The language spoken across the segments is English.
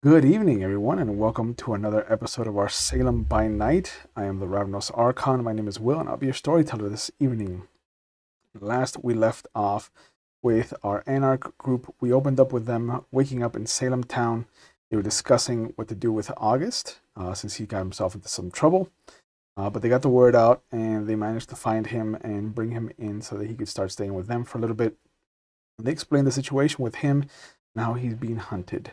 Good evening, everyone, and welcome to another episode of our Salem by Night. I am the Ravenous Archon. My name is Will, and I'll be your storyteller this evening. Last, we left off with our Anarch group. We opened up with them waking up in Salem town. They were discussing what to do with August, since he got himself into some trouble. But they got the word out, and they managed to find him and bring him in so that he could start staying with them for a little bit. And they explained the situation with him and how he's being hunted.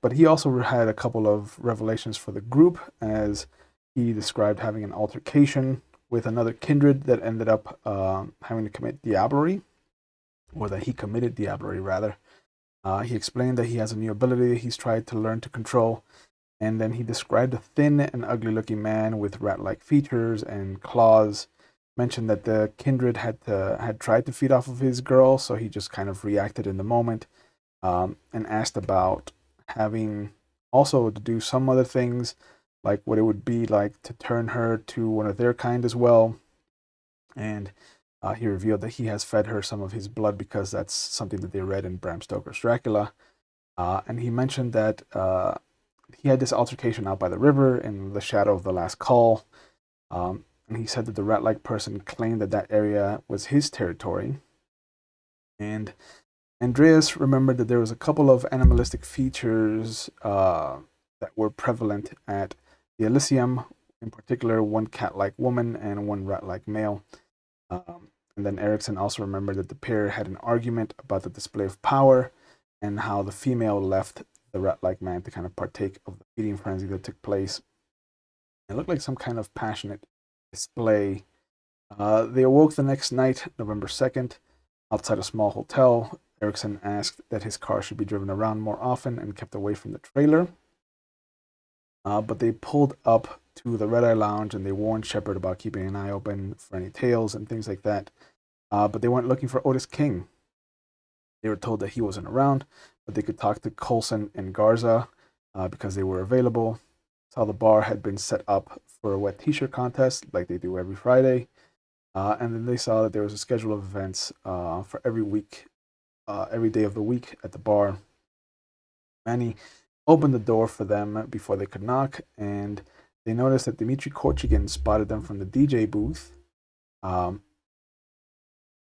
But he also had a couple of revelations for the group as he described having an altercation with another kindred that ended up having to commit diablerie, or that he committed diablerie, rather. He explained that he has a new ability that he's tried to learn to control, and then he described a thin and ugly looking man with rat like features and claws. Mentioned that the kindred had tried to feed off of his girl, so he just kind of reacted in the moment, and asked about having also to do some other things, like what it would be like to turn her to one of their kind as well. And he revealed that he has fed her some of his blood because that's something that they read in Bram Stoker's Dracula. And he mentioned that he had this altercation out by the river in the shadow of the last call. And he said that the rat like person claimed that that area was his territory. And Andreas remembered that there was a couple of animalistic features that were prevalent at the Elysium, in particular one cat-like woman and one rat-like male. And then Erikson also remembered that the pair had an argument about the display of power and how the female left the rat-like man to kind of partake of the feeding frenzy that took place. It looked like some kind of passionate display. They awoke the next night, November 2nd, outside a small hotel. Erikson asked that his car should be driven around more often and kept away from the trailer. But they pulled up to the Red Eye Lounge and they warned Shepard about keeping an eye open for any tales and things like that. But they weren't looking for Otis King. They were told that he wasn't around, but they could talk to Coulson and Garza because they were available. Saw the bar had been set up for a wet t-shirt contest like they do every Friday. And then they saw that there was a schedule of events for every week, every day of the week at the bar. Manny opened the door for them before they could knock, and they noticed that Dmitry Korchagin spotted them from the DJ booth, um,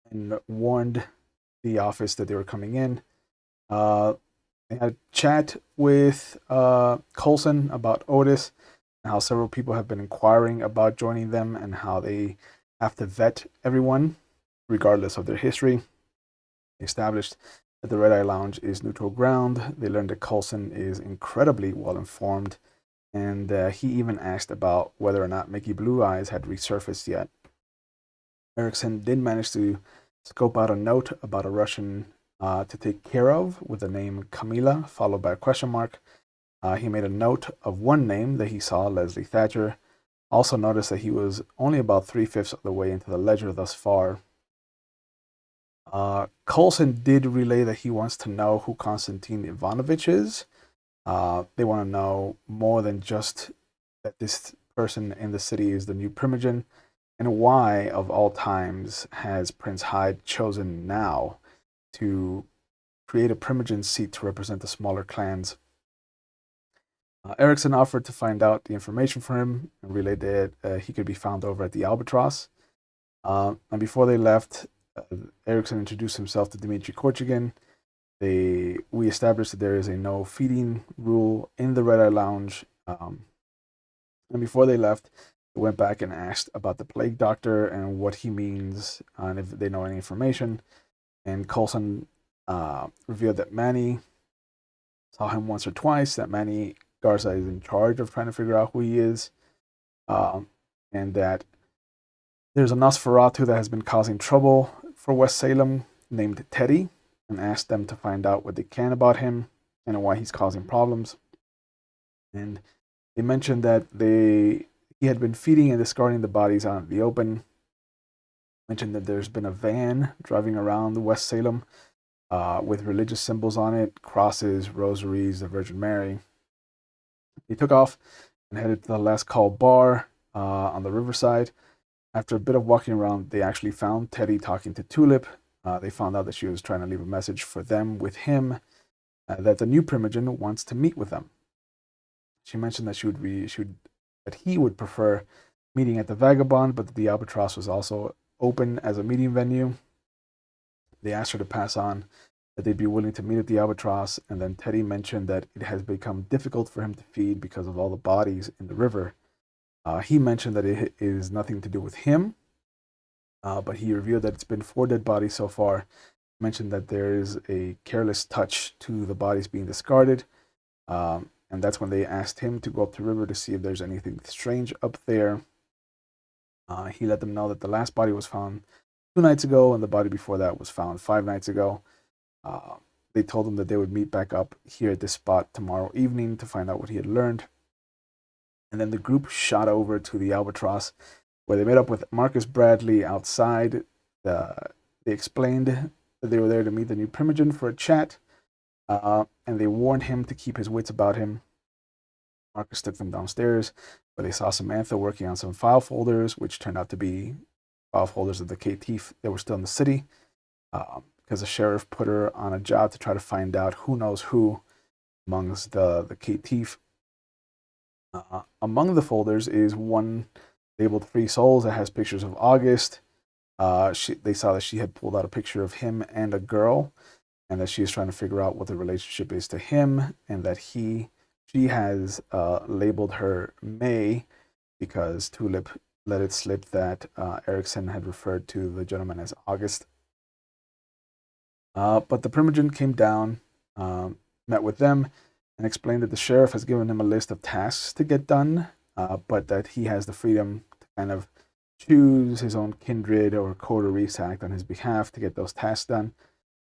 and warned the office that they were coming in. They had a chat with Coulson about Otis and how several people have been inquiring about joining them and how they have to vet everyone regardless of their history. They established that the Red Eye Lounge is neutral ground. They learned that Coulson is incredibly well informed, and he even asked about whether or not Mickey Blue Eyes had resurfaced yet. Erikson did manage to scope out a note about a Russian to take care of with the name Camila, followed by a question mark. He made a note of one name that he saw, Leslie Thatcher. Also noticed that he was only about 3/5 of the way into the ledger thus far. Coulson did relay that he wants to know who Konstantin Ivanovich is. They want to know more than just that this person in the city is the new Primogen, and why, of all times, has Prince Hyde chosen now to create a Primogen seat to represent the smaller clans. Erikson offered to find out the information for him and relayed that he could be found over at the Albatross. And before they left, Erikson introduced himself to Dmitry Korchagin. We established that there is a no feeding rule in the Red Eye Lounge. And before they left, they went back and asked about the plague doctor and what he means and if they know any information. And Coulson revealed that Manny saw him once or twice, that Manny Garza is in charge of trying to figure out who he is, and that there's a Nosferatu that has been causing trouble for West Salem named Teddy, and asked them to find out what they can about him and why he's causing problems. And they mentioned that he had been feeding and discarding the bodies out in the open. Mentioned that there's been a van driving around the West Salem with religious symbols on it, crosses, rosaries, the Virgin Mary. He took off and headed to the Last Call bar on the riverside. After a bit of walking around, they actually found Teddy talking to Tulip. They found out that she was trying to leave a message for them with him. that the new primogen wants to meet with them. She mentioned that that he would prefer meeting at the Vagabond, but that the Albatross was also open as a meeting venue. They asked her to pass on that they'd be willing to meet at the Albatross, and then Teddy mentioned that it has become difficult for him to feed because of all the bodies in the river. He mentioned that it is nothing to do with him, but he revealed that it's been 4 dead bodies so far. Mentioned that there is a careless touch to the bodies being discarded, and that's when they asked him to go up the river to see if there's anything strange up there. He let them know that the last body was found 2 nights ago, and the body before that was found 5 nights ago. Uh, they told him that they would meet back up here at this spot tomorrow evening to find out what he had learned. And then the group shot over to the Albatross, where they met up with Marcus Bradley outside. They explained that they were there to meet the new primogen for a chat, and they warned him to keep his wits about him. Marcus took them downstairs, where they saw Samantha working on some file folders, which turned out to be file folders of the KT that were still in the city, because the sheriff put her on a job to try to find out who knows who amongst the KT. Among the folders is one labeled Free Souls that has pictures of August. They saw that she had pulled out a picture of him and a girl, and that she is trying to figure out what the relationship is to him, and that she has labeled her May because Tulip let it slip that Erikson had referred to the gentleman as August. But the primogen came down, met with them, and explained that the sheriff has given him a list of tasks to get done, but that he has the freedom to kind of choose his own kindred or coteries to act on his behalf to get those tasks done.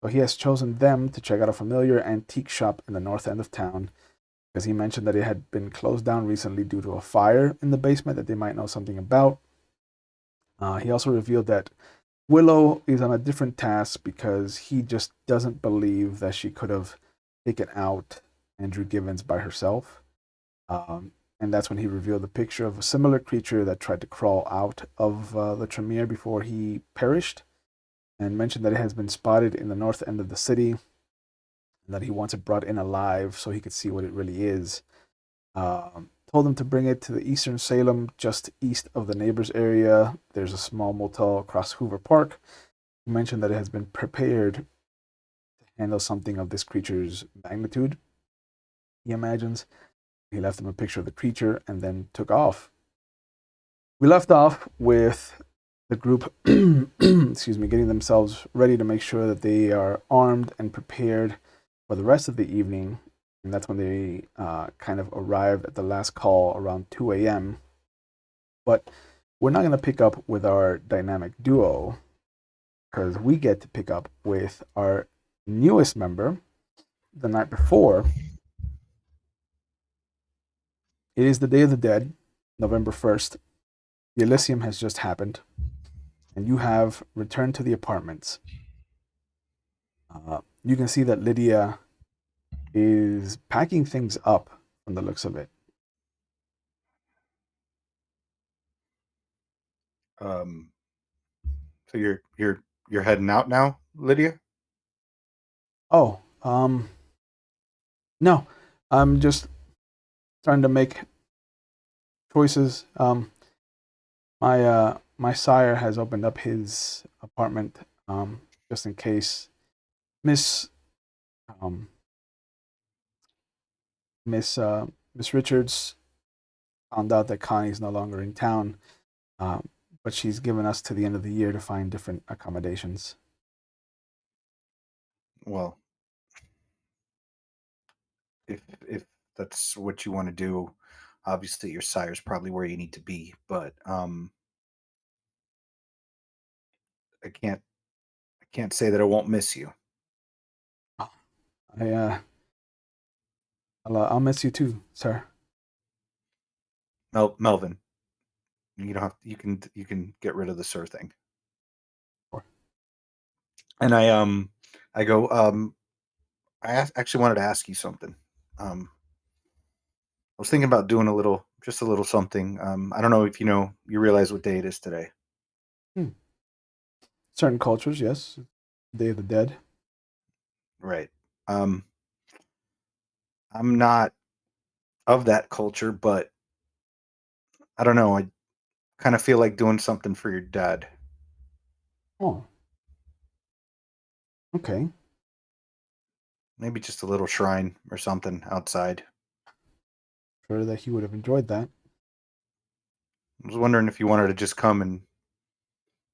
So he has chosen them to check out a familiar antique shop in the north end of town, because he mentioned that it had been closed down recently due to a fire in the basement that they might know something about. He also revealed that Willow is on a different task because he just doesn't believe that she could have taken out Andrew Givens by herself. And that's when he revealed the picture of a similar creature that tried to crawl out of the Tremere before he perished, and mentioned that it has been spotted in the north end of the city, and that he wants it brought in alive so he could see what it really is. Told him to bring it to the eastern Salem, just east of the neighbors area. There's a small motel across Hoover Park. He mentioned that it has been prepared to handle something of this creature's magnitude, he imagines. He left him a picture of the creature and then took off. We left off with the group excuse me, getting themselves ready to make sure that they are armed and prepared for the rest of the evening. And that's when they kind of arrived at the last call around 2 a.m. But we're not going to pick up with our dynamic duo, because we get to pick up with our newest member the night before. It is the Day of the Dead, November 1st. The Elysium has just happened, and you have returned to the apartments. You can see that Lydia is packing things up from the looks of it. Um, so you're heading out now, Lydia? Oh, no, I'm just trying to make choices. My sire has opened up his apartment, just in case Miss um Miss Miss Richards found out that Connie's no longer in town. Um, but she's given us to the end of the year to find different accommodations. Well, if that's what you want to do, obviously your sire's probably where you need to be. But I can't say that I won't miss you, I I'll miss you too, sir. Melvin. You don't have you can get rid of the sir thing. Or, And I go actually wanted to ask you something. I was thinking about doing just a little something. I don't know if you realize what day it is today. hmm. Certain cultures, yes. Day of the Dead. Right. Um, I'm not of that culture, but I don't know. I kind of feel like doing something for your dad. Oh, okay. Maybe just a little shrine or something outside. Sure that he would have enjoyed that. I was wondering if you wanted to just come and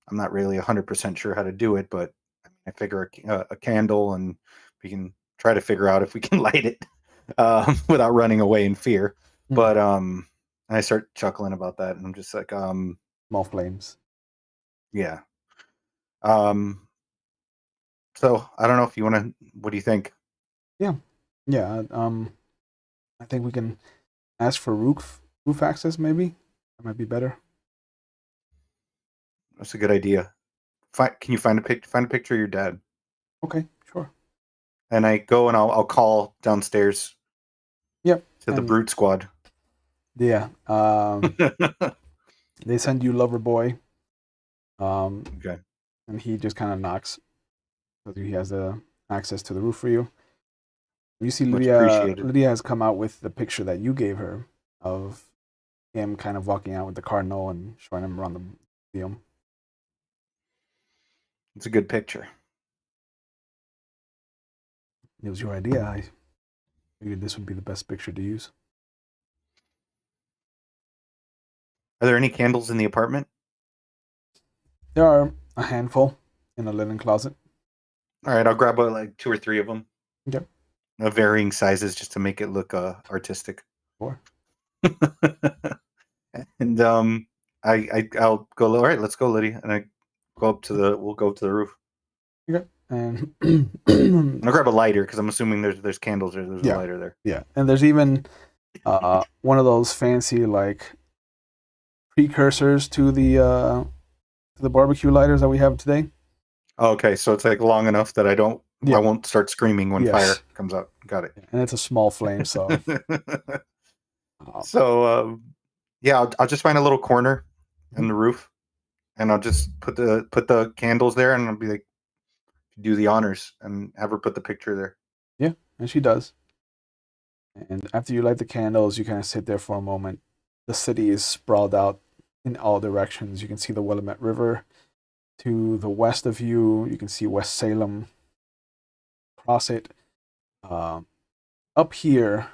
I'm not really 100% sure how to do it, but I figure a candle and we can try to figure out if we can light it without running away in fear. Hmm. But I start chuckling about that and I'm just like, Small flames. yeah. Um, so I don't know if you want to, what do you think? Yeah. Yeah. I think we can ask for roof access. Maybe that might be better. That's a good idea. Can you find a picture of your dad? Okay. Sure. And I go and I'll call downstairs Yep. to the And brute squad. yeah. Okay. They send you Lover Boy. Um, and he just kind of knocks because he has the access to the roof for you. You see, Much Lydia. appreciated. Lydia has come out with the picture that you gave her of him kind of walking out with the cardinal and showing him around the museum. It's a good picture. It was your idea. I figured this would be the best picture to use. Are there any candles in the apartment? There are a handful in a linen closet. All right, I'll grab like two or three of them, Okay. varying sizes, just to make it look artistic. Four. And I'll go. All right, let's go, Lydia. And I go up to the. We'll go to the roof. Okay. And And I'll grab a lighter because I'm assuming there's candles or there's a yeah, lighter there. yeah. And there's even one of those fancy like precursors to the barbecue lighters that we have today. Okay, so it's like long enough that I Yeah. won't start screaming when Yes. fire comes up. Got And it's a small flame, so it. uh, So yeah, I'll just find a little corner in mhm. the roof, and I'll just put the candles there, and I'll be like, do the honors, and have her put the picture there. Yeah, and she does. And after you light the candles, you kind of sit there for a moment. The city is sprawled out in all directions. You can see the Willamette River to the west of you. You can see West Salem across it. Um, Up here,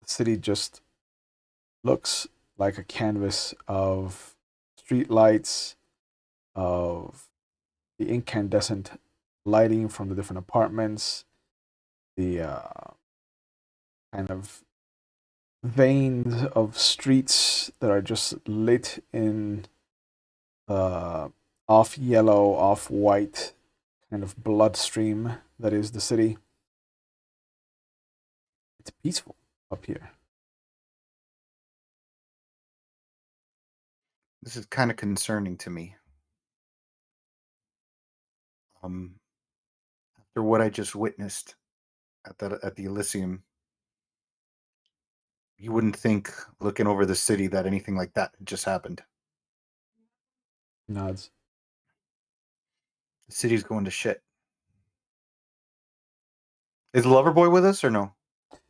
the city just looks like a canvas of street lights, of the incandescent lighting from the different apartments, the kind of veins of streets that are just lit in uh, off yellow, off white kind of bloodstream that is the city. It's peaceful up here. This is kind of concerning to me. Um, After what I just witnessed at the Elysium, you wouldn't think, looking over the city, that anything like that had just happened. Nods. The city's going to shit. Is Loverboy with us or no?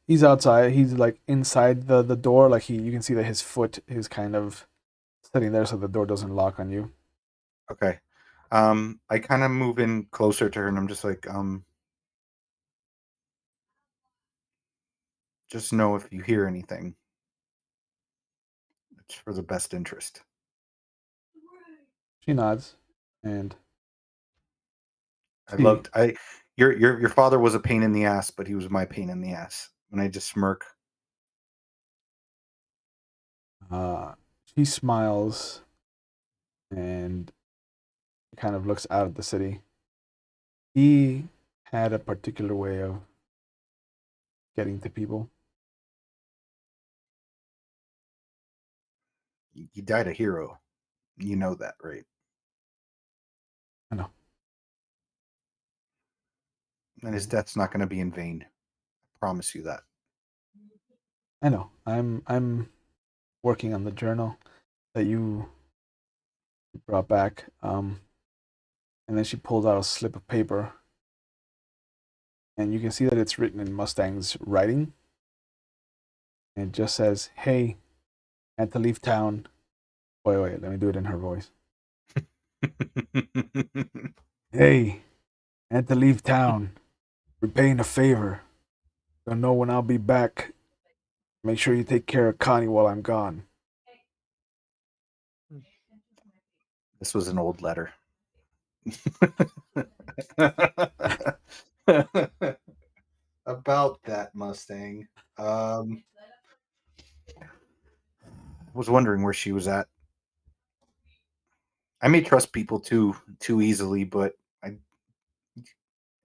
He's outside. He's like inside the door. Like you can see that his foot is kind of sitting there so the door doesn't lock on you. Okay. I kind of move in closer to her, and I'm just like, just know if you hear anything, it's for the best interest. She nods, and I she loved I your father was a pain in the ass, but he was my pain in the ass. And I just smirk. uh, she smiles and kind of looks out at the city. He had a particular way of getting to people. He died a hero. You know that, right? I know. And his And death's not going to be in vain. I promise you that. I know. I'm working on the journal that you brought back. And then she pulls out a slip of paper and you can see that it's written in Mustang's writing. And it just says, "Hey, had to leave town." Wait, let me do it in her voice. "Hey, had to leave town. Repaying a favor. Don't know when I'll be back. Make sure you take care of Connie while I'm gone." This was an old letter. About that Mustang. Was wondering where she was at. I may trust people too easily, but in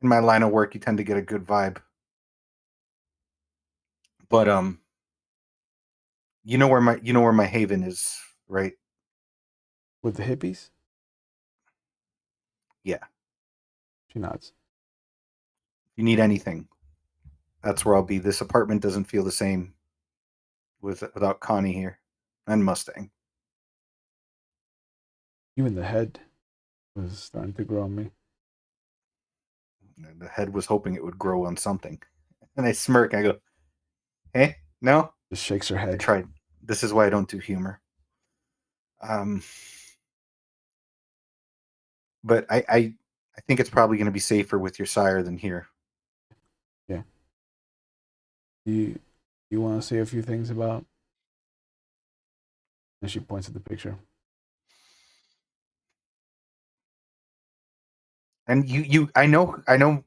my line of work, you tend to get a good vibe. But you know where my haven is, right? With the hippies? Yeah. She nods. If you need anything, that's where I'll be. This apartment doesn't feel the same without Connie here and Mustang. Even the head was starting to grow on me. The head was hoping it would grow on something, and I smirk. I go, "Hey, no." Just shakes her I head. tried. This is why I don't do humor. Um, but I think it's probably going to be safer with your sire than here. Yeah. You want to say a few things about? And she points at the picture. And I know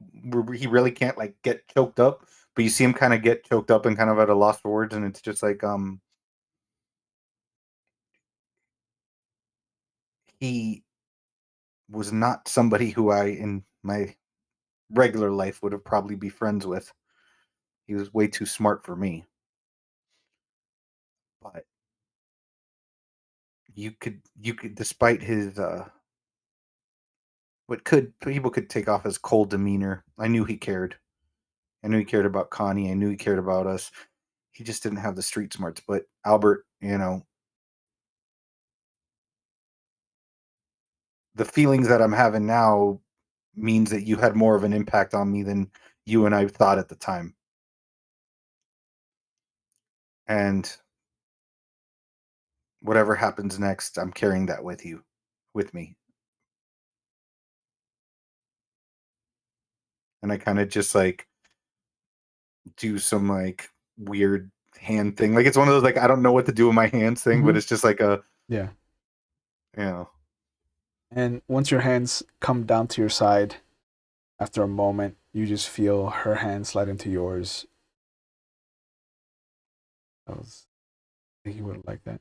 he really can't like get choked up, but you see him kind of get choked up and kind of at a loss for words, and it's just like he was not somebody who I in my regular life would have probably be friends with. He was way too smart for me. But you could despite his what could people could take off as cold demeanor. I knew he cared. I knew he cared about Connie. I knew he cared about us. He just didn't have the street smarts. But Albert, the feelings that I'm having now means that you had more of an impact on me than you and I thought at the time. And whatever happens next, I'm carrying that with me. And I kind of just like do some like weird hand thing. Like it's one of those like I don't know what to do with my hands thing, but Mm-hmm. it's just like a Yeah. you know And once your hands come down to your side, after a moment, you just feel her hand slide into yours. I think you would have liked that.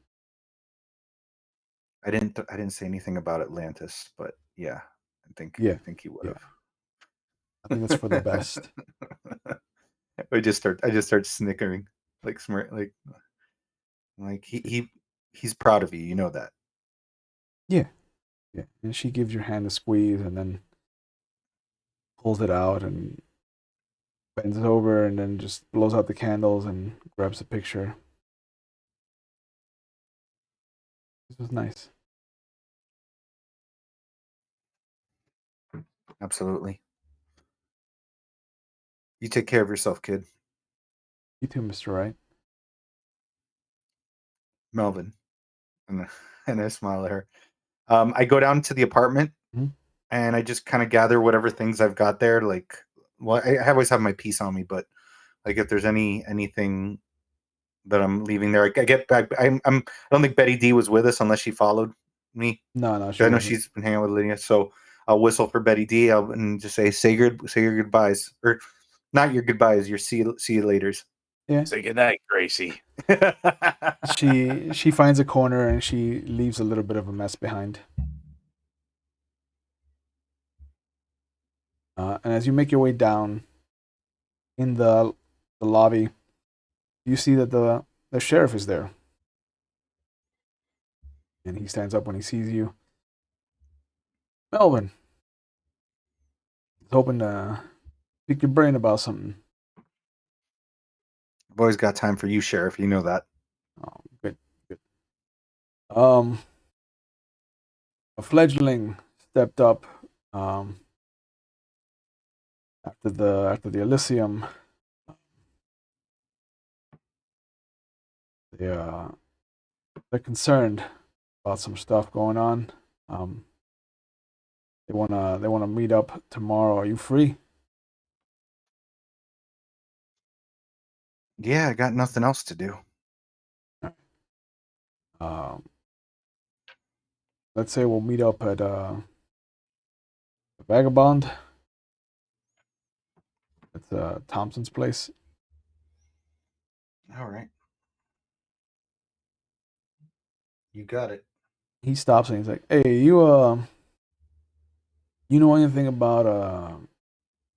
I didn't say anything about Atlantis, but yeah, I Yeah. think he would Yeah. I think that's for the have. best. I just start snickering, like smirk, like he's proud of you. You know that. Yeah. Yeah. And she gives your hand a squeeze and then pulls it out and bends over and then just blows out the candles and grabs a picture. This was nice. Absolutely. You take care of yourself, kid. You too, Mr. Wright. Melvin. And and I smile at her. I go down to the apartment Mhm. and I just kind of gather whatever things I've got there. Like, well, I always have my piece on me, but like if there's anything that I'm leaving there, I get back. I don't think Betty D was with us unless she followed me. No, she 'Cause I know wasn't. she's been hanging out with Lydia, so I'll whistle for Betty D. And just say your goodbyes, or not your goodbyes, your see you later's. Yeah. Say goodnight, Gracie. She finds a corner and she leaves a little bit of a mess behind. And as you make your way down in the lobby, you see that the sheriff is there, and he stands up when he sees you. Melvin, he's hoping to pick your brain about something. I've always got time for you, Sheriff. You know that. Oh, good, good. Um, a fledgling stepped up um after the Elysium, they they're concerned about some stuff going on. Um, they wanna meet up tomorrow. Are you free? Yeah, I got nothing else to do. Um, let's say we'll meet up at the Vagabond. It's Thompson's place. All right. You got it. He stops and he's like, "Hey, you know anything about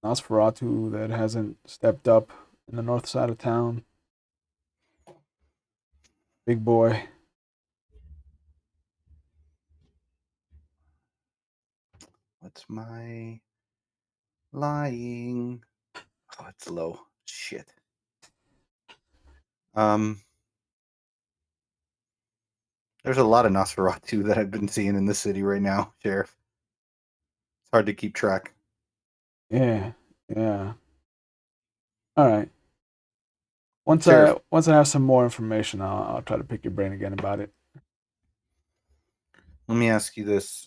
Nosferatu that hasn't stepped up in the north side of town? Big boy." What's my lying? Oh, it's low. Shit. Um, there's a lot of Nosferatu that I've been seeing in the city right now, Sheriff. It's hard to keep track. Yeah, yeah. All right. Sheriff, Once I have some more information, I'll try to pick your brain again about it. let me ask you this.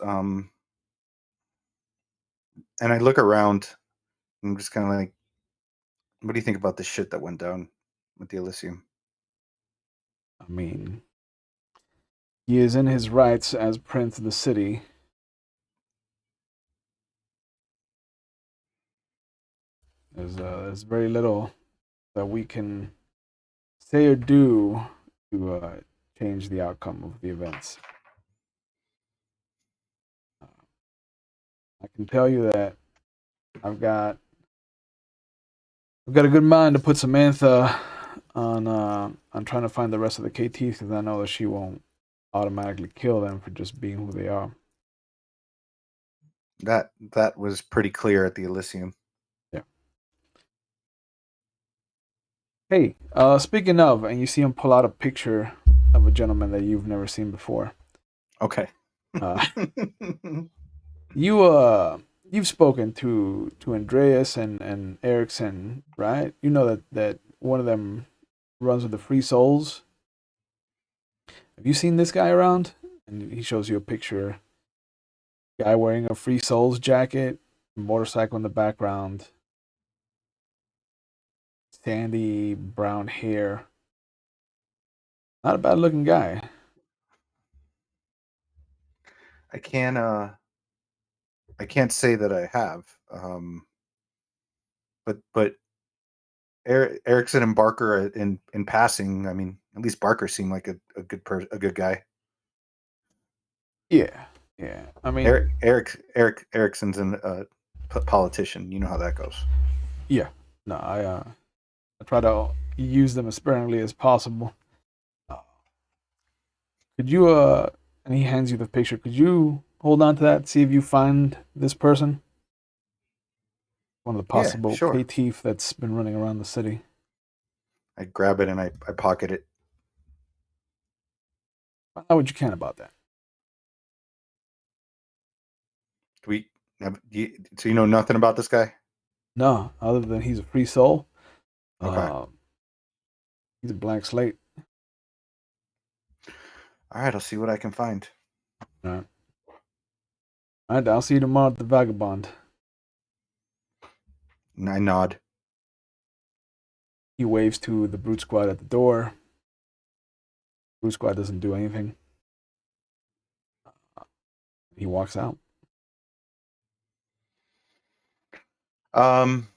And I look around. I'm just kind of like, what do you think about the shit that went down with the Elysium? I mean, he is in his rights as prince of the city. There's very little that we can say or do to change the outcome of the events. Uh, I can tell you that I've got I've got a good mind to put Samantha on trying to find the rest of the KTs because I know that she won't automatically kill them for just being who they are. That was pretty clear at the Elysium. Yeah. Hey, speaking of, and you see him pull out a picture of a gentleman that you've never seen before. Okay. Uh, you've spoken to Andreas and Erikson, right? You know that one of them runs with the Free Souls. Have you seen this guy around? And he shows you a picture. Guy wearing a Free Souls jacket, motorcycle in the background, sandy brown hair. Not a bad looking guy. I can't I can't say that I have. But Erickson and Barker in passing, I mean, at least Barker seemed like a good guy. Yeah, yeah. I mean, Erickson's a politician. You know how that goes. yeah. No, I try to use them as sparingly as possible. Uh, could you and he hands you the picture. Could you hold on to that, see if you find this person? One of the Yeah, possible sure. KTF that's been running around the city. I grab it and I pocket it. Find out what you can about that. Do we so you know nothing about this guy? No, other than he's a free soul. Okay. Uh, he's a blank slate. All right, I'll see what I can find. All right. All right, I'll see you tomorrow at the Vagabond. And I nod. He waves to the brute squad at the door. Brute squad doesn't do anything. He walks out. Um,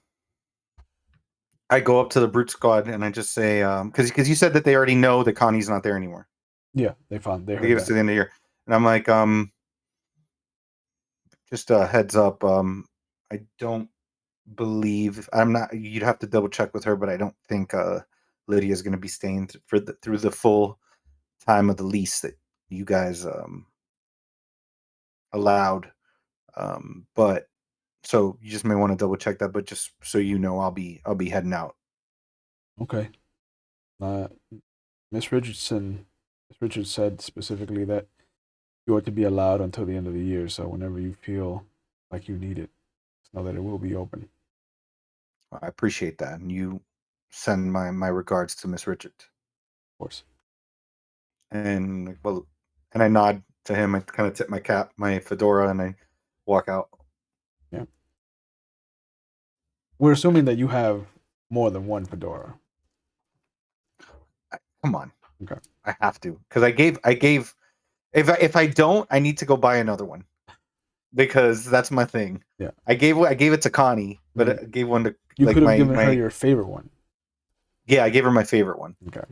I go up to the brute squad and I just say, because you said that they already know that Connie's not there anymore. Yeah, they They heard gave us that. to the end of the year, and I'm like, just a heads up. I don't believe I'm not. You'd have to double check with her, but I don't think Lydia is going to be staying through the full time of the lease that you guys allowed. But so you just may want to double check that. But just so you know, I'll be heading out. Okay. Uh, Miss Richardson, Miss Richards said specifically that you are to be allowed until the end of the year. So whenever you feel like you need it, just know that it will be open. I appreciate that, and you send my regards to Miss Richards. Of course. And well, and I nod to him. I kind of tip my cap, my fedora, and I walk out. Yeah. We're assuming that you have more than one fedora. Come on, Okay. I have to because I gave. If I don't, I need to go buy another one because that's my thing. Yeah. I gave it to Connie, I but mean, I gave one to you like could have given her my your favorite one. yeah. I gave her my favorite one. Okay.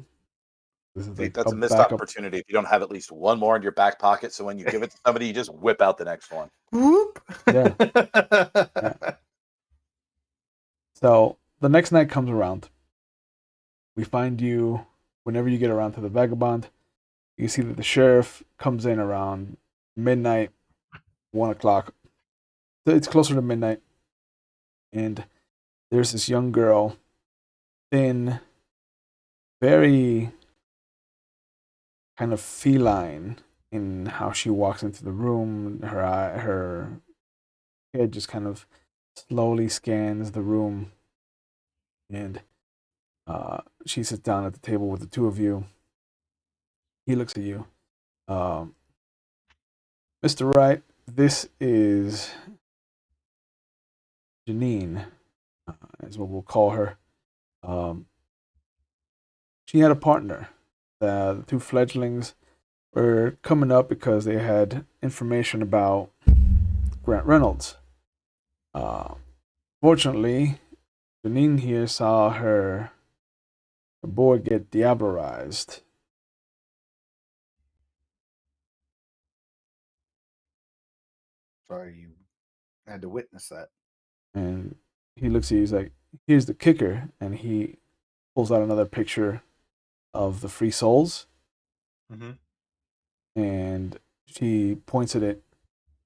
This is See, like that's a a missed backup. opportunity if you don't have at least one more in your back pocket. So when you give it to somebody, you just whip out the next one. Whoop. Yeah. Yeah. So the next night comes around. We find you whenever you get around to the vagabond. You see that the sheriff comes in around midnight, 1 o'clock. It's closer to midnight, and there's this young girl, thin, very kind of feline in how she walks into the room. Her head just kind of slowly scans the room, and she sits down at the table with the two of you. He looks at you. Um, Mr. Wright, this is Janine, is what we'll call her. Um, she had a partner. The two fledglings were coming up because they had information about Grant Reynolds. Uh, Fortunately, Janine here saw her boy get diablerized. Sorry, you had to witness that. And he looks at you, he's like, here's the kicker. And he pulls out another picture of the free souls. Mm-hmm. And she points at it.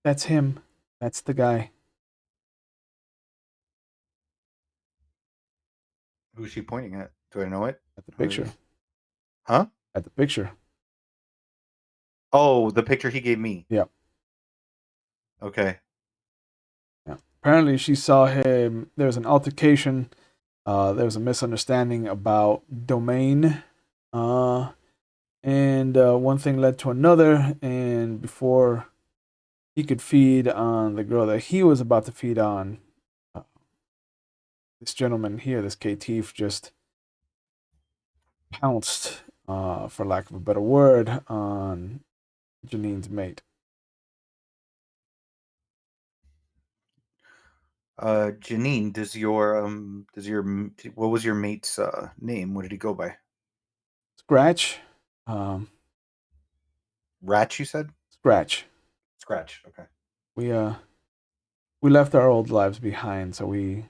That's him. That's the guy. Who's she pointing at? Do I know it? At the Who it picture. is? Huh? At the picture. Oh, the picture he gave me. Yeah. Okay. Yeah. Apparently, she saw him. There was an altercation. There was a misunderstanding about domain. And one thing led to another. And before he could feed on the girl that he was about to feed on, uh, this gentleman here, this Katif, just pounced, for lack of a better word, on Janine's mate. Janine, what was your mate's name? What did he go by? Scratch. Um, Ratch, you said? Scratch. Scratch. Okay. We we left our old lives behind, so we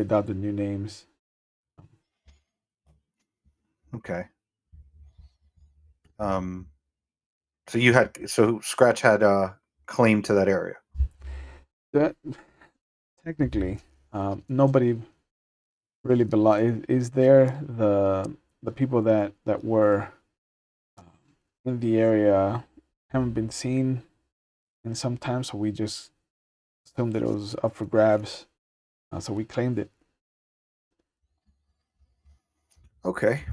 adopted new names. Okay. Um so Scratch had claim to that area. That technically, nobody really belong. Is there the people that were in the area haven't been seen in some time, so we just assumed that it was up for grabs. So we claimed it. Okay.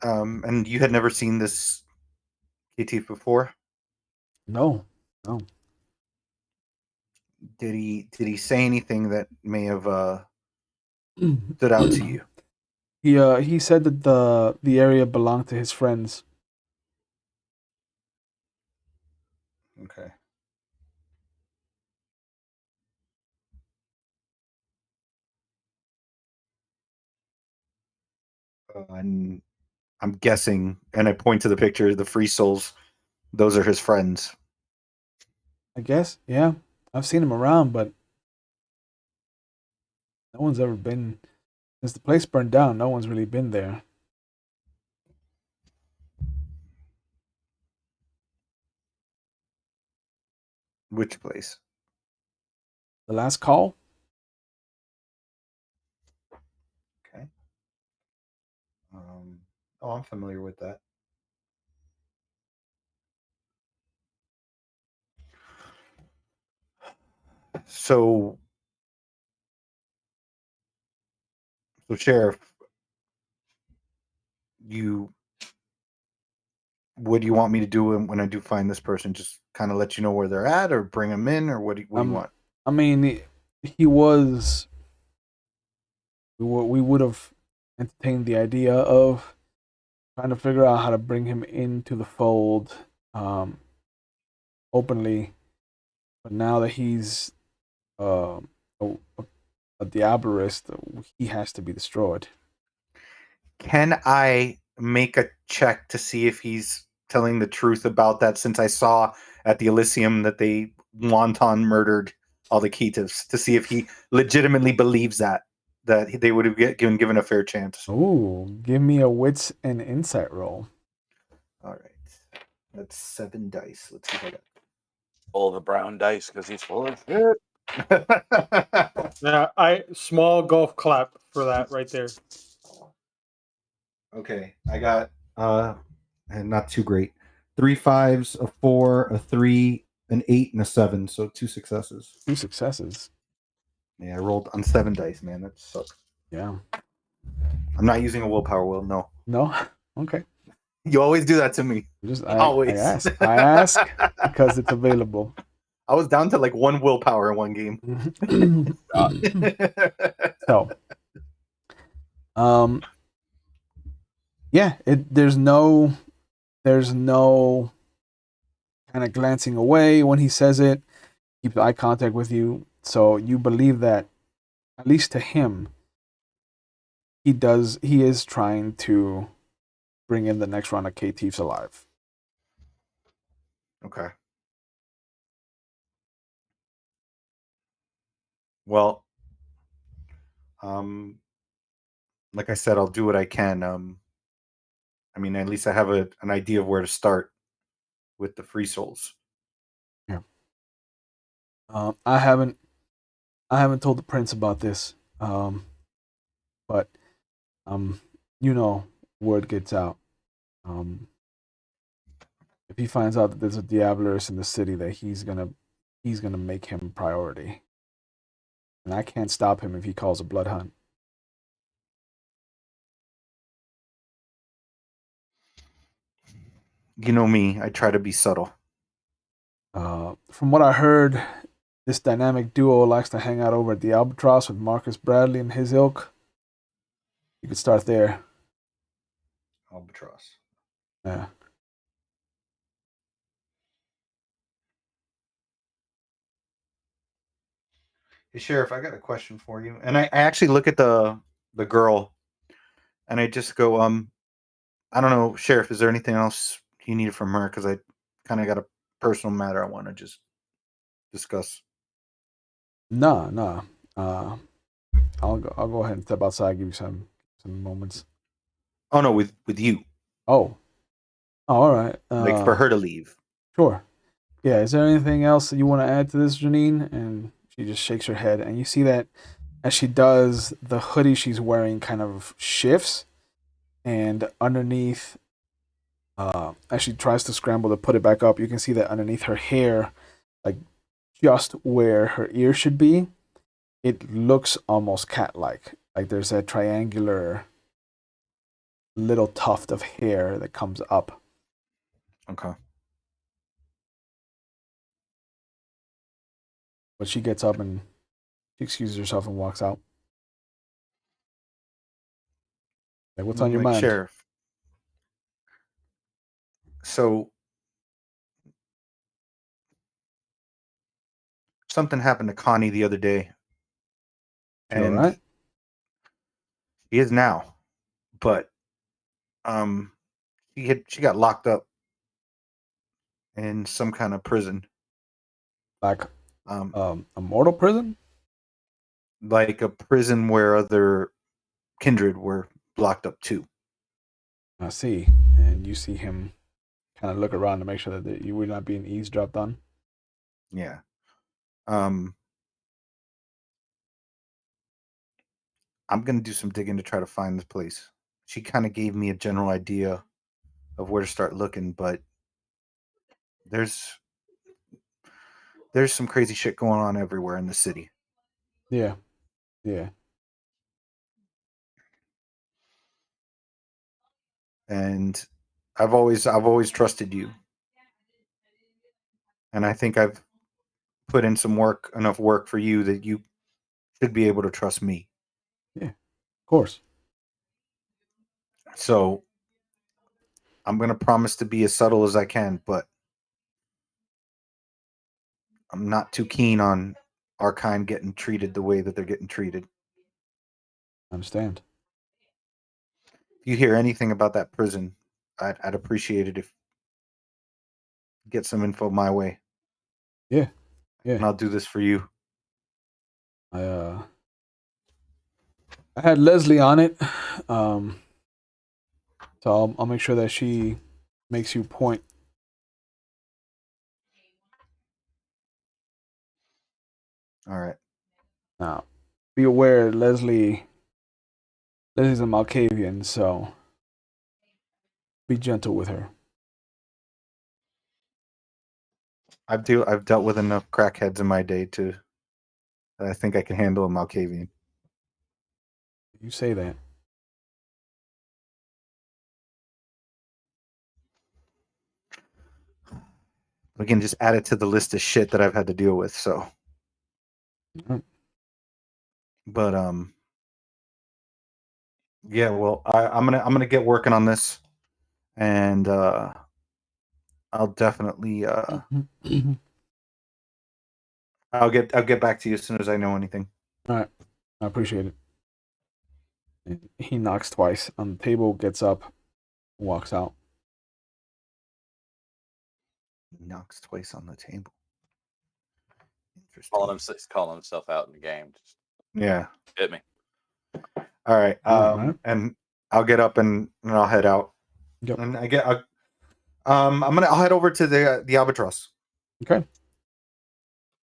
And you had never seen this KT before? No, no. Did he say anything that may have stood out to you? He said that the area belonged to his friends. Okay. And I'm guessing, and I point to the picture, the free souls. Those are his friends. I guess. Yeah, I've seen him around, but no one's ever been since the place burned down. No one's really been there. Which place? The last call. Okay. Oh, I'm familiar with that. So So, Sheriff, what do you want me to do when I do find this person? Just kind of let you know where they're at, or bring them in, or what do you want? I mean, he was. We would have entertained the idea of trying to figure out how to bring him into the fold, openly, but now that he's uh, a, a diabolist, he has to be destroyed. Can I make a check to see if he's telling the truth about that? Since I saw at the Elysium that they wanton murdered all the Ketivs, to see if he legitimately believes that they would have given a fair chance. Ooh, give me a wits and insight roll. All right, that's 7 dice. Let's see how that. All the brown dice because he's full of shit. Yeah, small golf clap for that right there. Okay, I got and not too great. 3 5s, a 4, a 3, an 8, and a 7. So 2 successes. 2 successes. Yeah, I rolled on 7 dice, man. That sucks. Yeah. I'm not using a willpower will. No. No. Okay. You always do that to me. Always. I ask because it's available. I was down to like 1 willpower in one game. So, yeah, there's no kind of glancing away when he says it. Keeps eye contact with you, so you believe that, at least to him, he is trying to bring in the next round of K-Thieves alive. Okay. Well, like I said, I'll do what I can. I mean, at least I have an idea of where to start with the free souls. Yeah. I haven't told the prince about this, but word gets out. If he finds out that there's a Diabolus in the city, that he's gonna make him priority, and I can't stop him if he calls a blood hunt. You know me, I try to be subtle. From what I heard, this dynamic duo likes to hang out over at the Albatross with Marcus Bradley and his ilk. You could start there. Albatross. Yeah. Hey, Sheriff, I got a question for you. And I actually look at the girl, and I just go, I don't know, Sheriff, is there anything else you need from her? Because I kind of got a personal matter I want to just discuss. No. I'll go ahead and step outside. Give you some moments. Oh no, with you. Oh, all right. Like for her to leave. Sure. Yeah. Is there anything else that you want to add to this, Janine? And she just shakes her head, and you see that as she does, the hoodie she's wearing kind of shifts, and underneath, as she tries to scramble to put it back up, you can see that underneath her hair, like just where her ear should be, it looks almost cat-like. Like there's a triangular little tuft of hair that comes up. Okay. But she gets up and she excuses herself and walks out. Like, what's on your mind? Sheriff. So something happened to Connie the other day. She all And right? she is now. But she got locked up in some kind of prison. Like a mortal prison? Like a prison where other kindred were locked up too. I see. And you see him kind of look around to make sure that you were not being eavesdropped on. Yeah. I'm gonna do some digging to try to find this place. She kind of gave me a general idea of where to start looking, but there's some crazy shit going on everywhere in the city. Yeah. Yeah. and I've always trusted you, and I think I've put in enough work for you that you should be able to trust me. Yeah, of course. So I'm going to promise to be as subtle as I can, but I'm not too keen on our kind getting treated the way that they're getting treated. I understand. If you hear anything about that prison, I'd appreciate it if you get some info my way. Yeah, And yeah. I'll do this for you. I had Leslie on it, so I'll make sure that she makes you point. All right. Now, be aware, Leslie's a Malkavian, so be gentle with her. I've dealt with enough crackheads in my day that I think I can handle a Malkavian. You say that. We can just add it to the list of shit that I've had to deal with. So, Mm. but yeah. Well, I'm gonna get working on this, and I'll definitely I'll get back to you as soon as I know anything. All right, I appreciate it. And he knocks twice on the table, gets up, walks out. He knocks twice on the table. Calling Interesting. he's calling himself out in the game. Just Yeah. hit me. All right. All right. And I'll get up and I'll head out. Yep. And I'll head over to the albatross. Okay.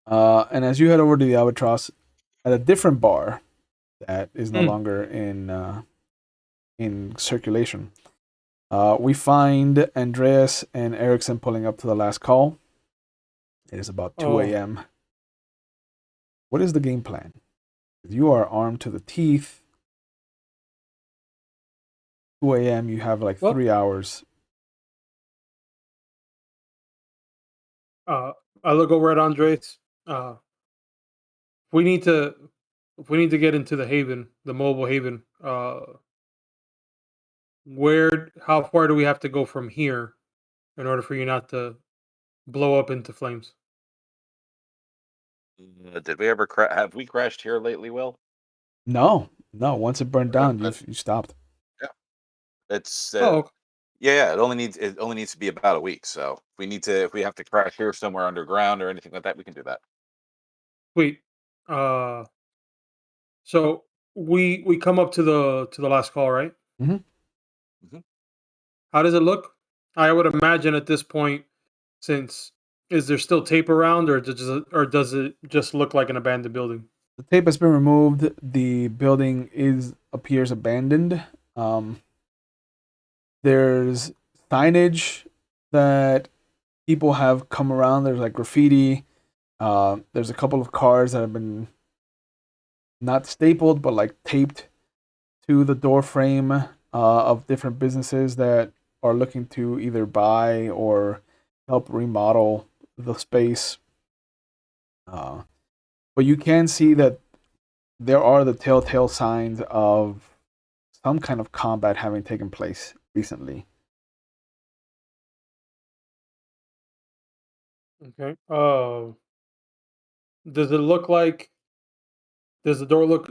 And as you head over to the Albatross, at a different bar that is no longer in circulation, we find Andreas and Erikson pulling up to the last call. It is about 2 a.m. What is the game plan? You are armed to the teeth. 2 a.m. You have like 3 hours. I look over at Andres. We need to if we need to get into the haven, the mobile haven. How far do we have to go from here in order for you not to blow up into flames? Did we ever have we crashed here lately, Will? No. Once it burned down, But you stopped. yeah, it's Oh, yeah. It only needs to be about a week. So if we have to crash here somewhere underground or anything like that, we can do that. sweet. So we come up to the last call, right? Mm-hmm. Mhm. How does it look? I would imagine at this point, since is there still tape around, does it just look like an abandoned building? The tape has been removed. The building appears abandoned. There's signage that people have come around. There's like graffiti. There's a couple of cars that have been not stapled, but like taped to the door frame of different businesses that are looking to either buy or help remodel the space. But you can see that there are the telltale signs of some kind of combat having taken place recently. Okay. Does it look like does the door look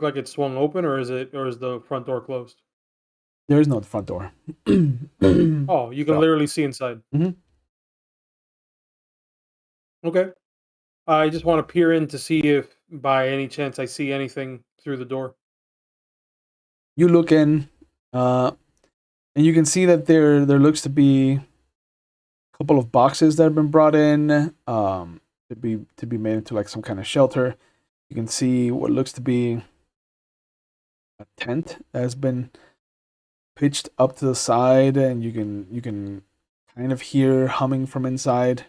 like it's swung open, or is the front door closed? There is no front door. Oh, you can So, literally see inside. mhm. Okay. I just want to peer in to see if by any chance I see anything through the door. You look in, and you can see that there looks to be a couple of boxes that have been brought in to be made into like some kind of shelter. You can see what looks to be a tent that has been pitched up to the side, and you can kind of hear humming from inside.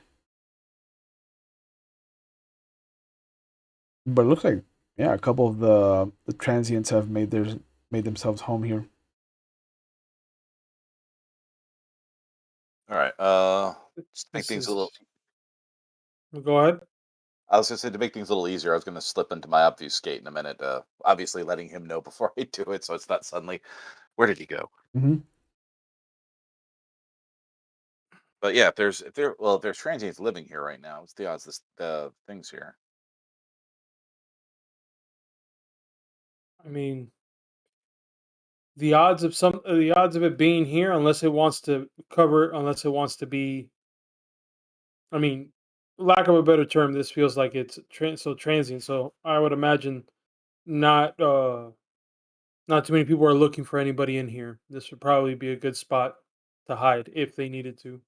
But it looks like, yeah, a couple of the transients have made themselves home here. All right. Just to make This things a is. little. Go ahead. I was gonna say to make things a little easier. I was gonna slip into my obfuscate in a minute. Obviously letting him know before I do it, so it's not suddenly. Where did he go? Mm-hmm. But yeah, if there's transients living here right now, what's the odds the things here? I mean, the odds of it being here, unless it wants to unless it wants to be. I mean, lack of a better term, this feels like it's so transient. So I would imagine not not too many people are looking for anybody in here. This would probably be a good spot to hide if they needed to.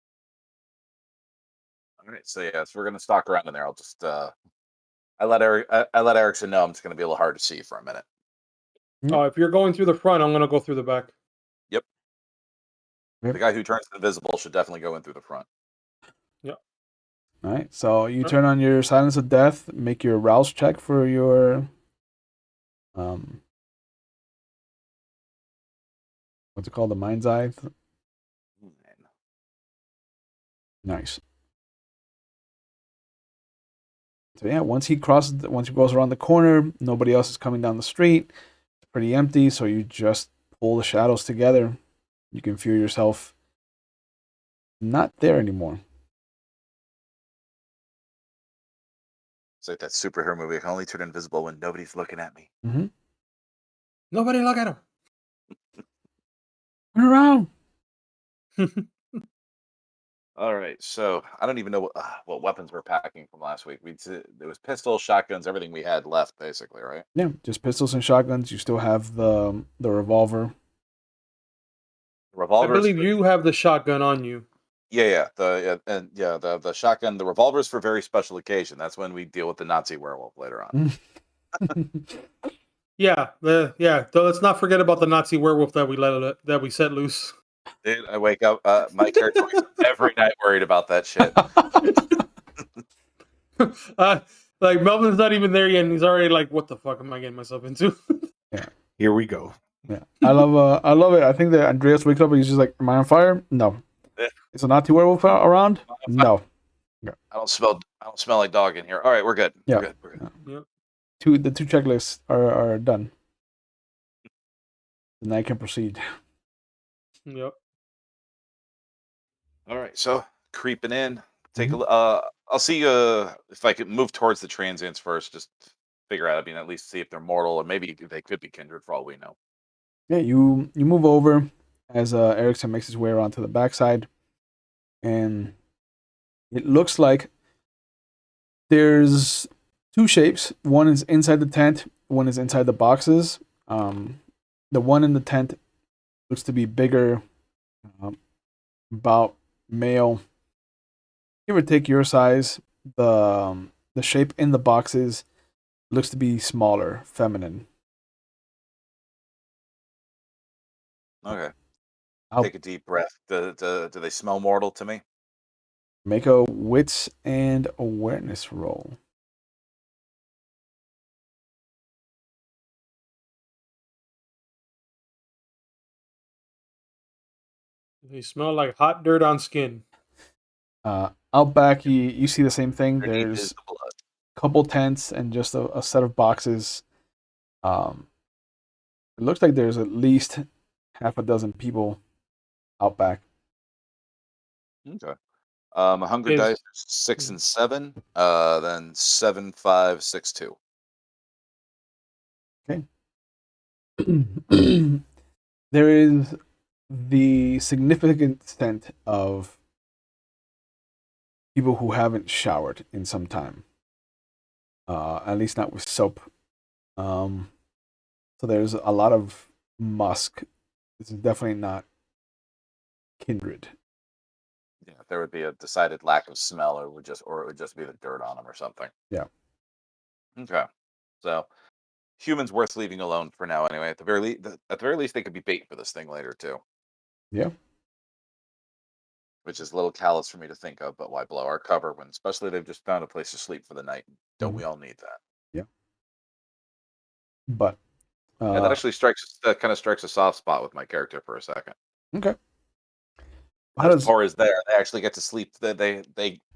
All right, so yeah, so we're gonna stalk around in there. I'll just I let Erickson know I'm just gonna be a little hard to see for a minute. If you're going through the front, I'm gonna go through the back. Yep. Yep. The guy who turns invisible should definitely go in through the front. Yeah. All right. So you turn on your silence of death. Make your rouse check for your what's it called? The mind's eye. Nice. So yeah, once he goes around the corner, nobody else is coming down the street. It's pretty empty, so you just pull the shadows together. You can feel yourself not there anymore. It's like that superhero movie. I can only turn invisible when nobody's looking at me. Mm-hmm. Nobody look at him. Turn around. All right, so I don't even know what weapons we're packing from last week. There was pistols, shotguns, everything we had left, basically, right? Yeah, just pistols and shotguns. You still have the revolver. I Revolvers. believe you have the shotgun on you. Yeah, the shotgun, the revolvers for very special occasion. That's when we deal with the Nazi werewolf later on. Yeah, So let's not forget about the Nazi werewolf that we set loose. Dude, I wake up. My character wakes up every night worried about that shit. Like Melvin's not even there yet, and he's already like, "What the fuck am I getting myself into?" Yeah, Here we go. yeah. I love it. I think that Andreas wakes up and he's just like, "Am I on fire? No. Yeah. Is a Nazi werewolf around? No. I don't smell like dog in here. All right, we're good. Yeah. We're good. Yep. The two checklists are done. Then I can proceed. Yep. All right, so creeping in. Take a I'll see if I can move towards the transients first. Just figure out. I mean, at least see if they're mortal, or maybe they could be kindred for all we know. Yeah, you move over as Erikson makes his way around to the backside, and it looks like there's two shapes. One is inside the tent. One is inside the boxes. The one in the tent looks to be bigger, about male, give or take your size. The shape in the boxes looks to be smaller, feminine. Okay. I'll Take a deep breath. Do they smell mortal to me? make a wits and awareness roll. They smell like hot dirt on skin. Out back, you see the same thing. Underneath is There's the blood. a couple tents and just a set of boxes. It looks like there's at least half a dozen people out back. Okay. Hunger Is- dice 6 and 7. Then 7, 5, 6, 2. Okay. There is the significant extent of people who haven't showered in some time. At least not with soap. So there's a lot of musk. This is definitely not kindred. Yeah, there would be a decided lack of smell, or it would just be the dirt on them or something. Yeah. Okay. So humans worth leaving alone for now, anyway. At the very least, they could be bait for this thing later too. Yeah. Which is a little callous for me to think of, but why blow our cover when, especially, they've just found a place to sleep for the night? Don't we all need that? Yeah. But That actually kind of strikes a soft spot with my character for a second. okay. How As does far as there, they actually get to sleep. They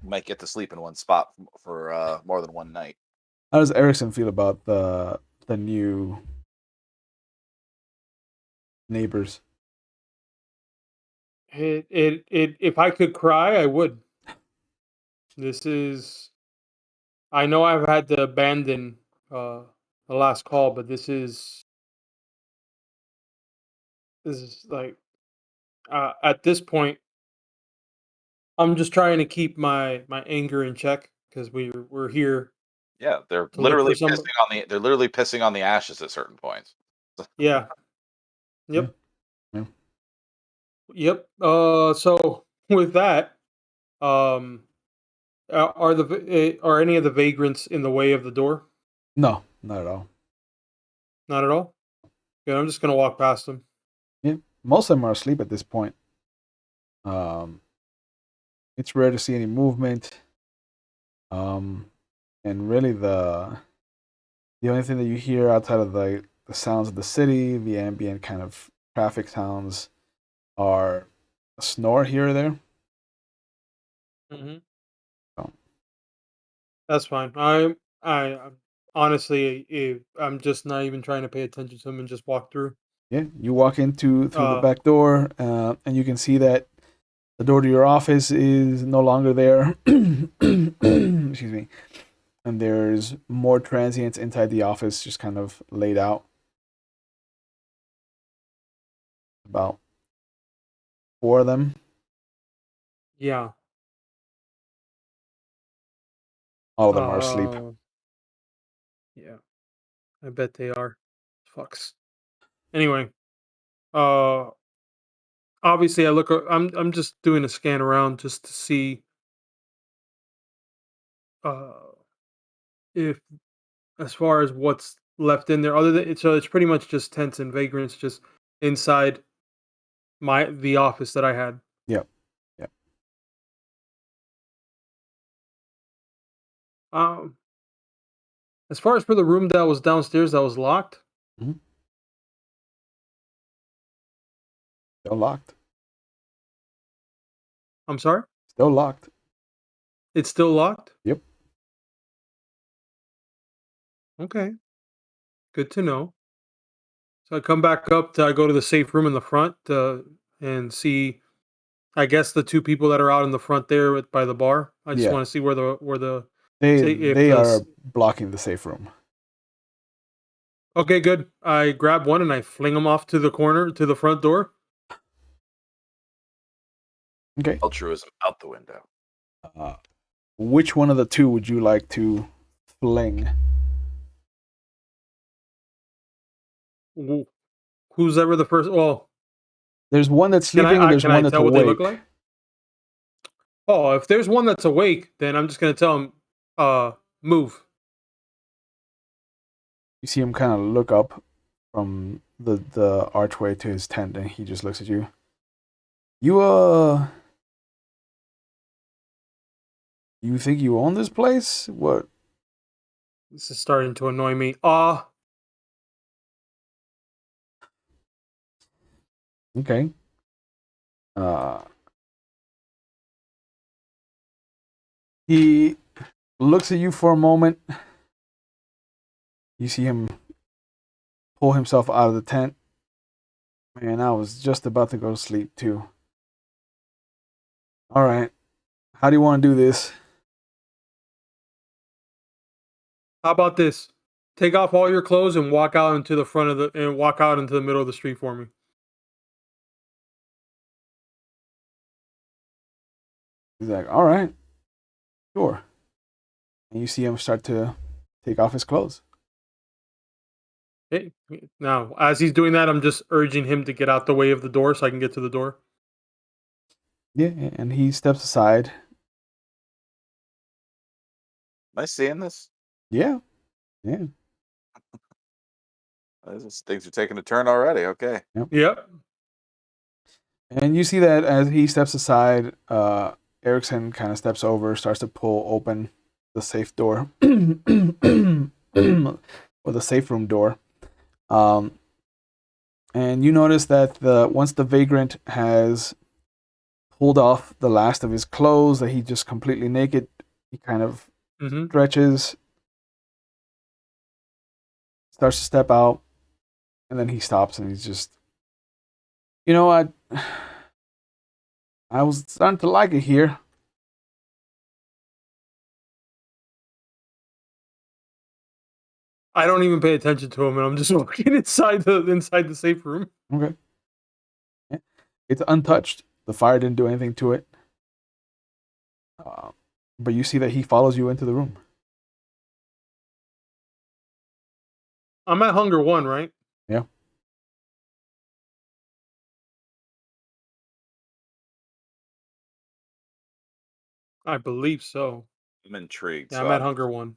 might get to sleep in one spot for more than one night. Erikson feel about the new neighbors? If I could cry, I would. This is. I know I've had to abandon the last call, but this is like at this point, I'm just trying to keep my anger in check because we're here Yeah, they're to look for literally some. pissing on the ashes at certain points. Yeah. Yeah. Yep. Yeah. Yep. So with that, um, are any of the vagrants in the way of the door? No, not at all. Not at all. Yeah, I'm just gonna walk past them. Yeah, most of them are asleep at this point. It's rare to see any movement. And really the only thing that you hear outside of the sounds of the city, the ambient kind of traffic sounds, are a snore here or there. Hmm. So, That's fine. I'm honestly, I'm just not even trying to pay attention to them and just walk through. yeah, you walk through the Uh, back door, and you can see that the door to your office is no longer there. Excuse me. And there's more transients inside the office, just kind of laid out. About 4 of them. yeah. All of them are asleep. Yeah. I bet they are. Fucks. Anyway, uh, obviously, I'm just doing a scan around just to see uh if as far as what's left in there, other than so it's pretty much just tents and vagrants just inside the office that I had. Yep. Yep. Um, as far as for the room that was downstairs that was locked, Mhm. Still locked. I'm sorry, Still locked. it's still locked. Yep. Okay, good to know. So I come back up to I go to the safe room in the front and see. I guess the two people that are out in the front there by the bar. I just Yeah. want to see where the They say if they the are blocking the safe room. okay, good. I grab one and I fling them off to the corner to the front door. Okay. Altruism out the window. Uh, which one of the two would you like to fling? Wh- Who's ever the first? Well, There's one that's sleeping and there's can one I that's tell what they look awake. like? Oh, if there's one that's awake, then I'm just gonna tell him, move. You see him kind of look up from the archway to his tent, and he just looks at you. You think you own this place? What? This is starting to annoy me. Okay. Uh, he looks at you for a moment. You see him pull himself out of the tent. Man, I was just about to go to sleep too. All right. How do you want to do this? How about this? Take off all your clothes and walk out into the front of the and walk out into the middle of the street for me. He's like, all right, sure. And you see him start to take off his clothes. Hey, now as he's doing that, I'm just urging him to get out the way of the door so I can get to the door. Yeah, and he steps aside. Am I seeing this? Yeah, yeah. Things are taking a turn already. Okay. Yep. And you see that as he steps aside, Erikson kind of steps over, starts to pull open the safe door, or the safe room door. And you notice that once the vagrant has pulled off the last of his clothes that he just completely naked. He kind of Mm-hmm. stretches, starts to step out, and then he stops and he's just, you know what? I was starting to like it here. I don't even pay attention to him, and I'm just walking inside the safe room. Okay. Yeah. It's untouched. The fire didn't do anything to it. But you see that he follows you into the room. I'm at hunger 1, right? Yeah. I believe so. I'm intrigued. Yeah, So I'm at hunger 1.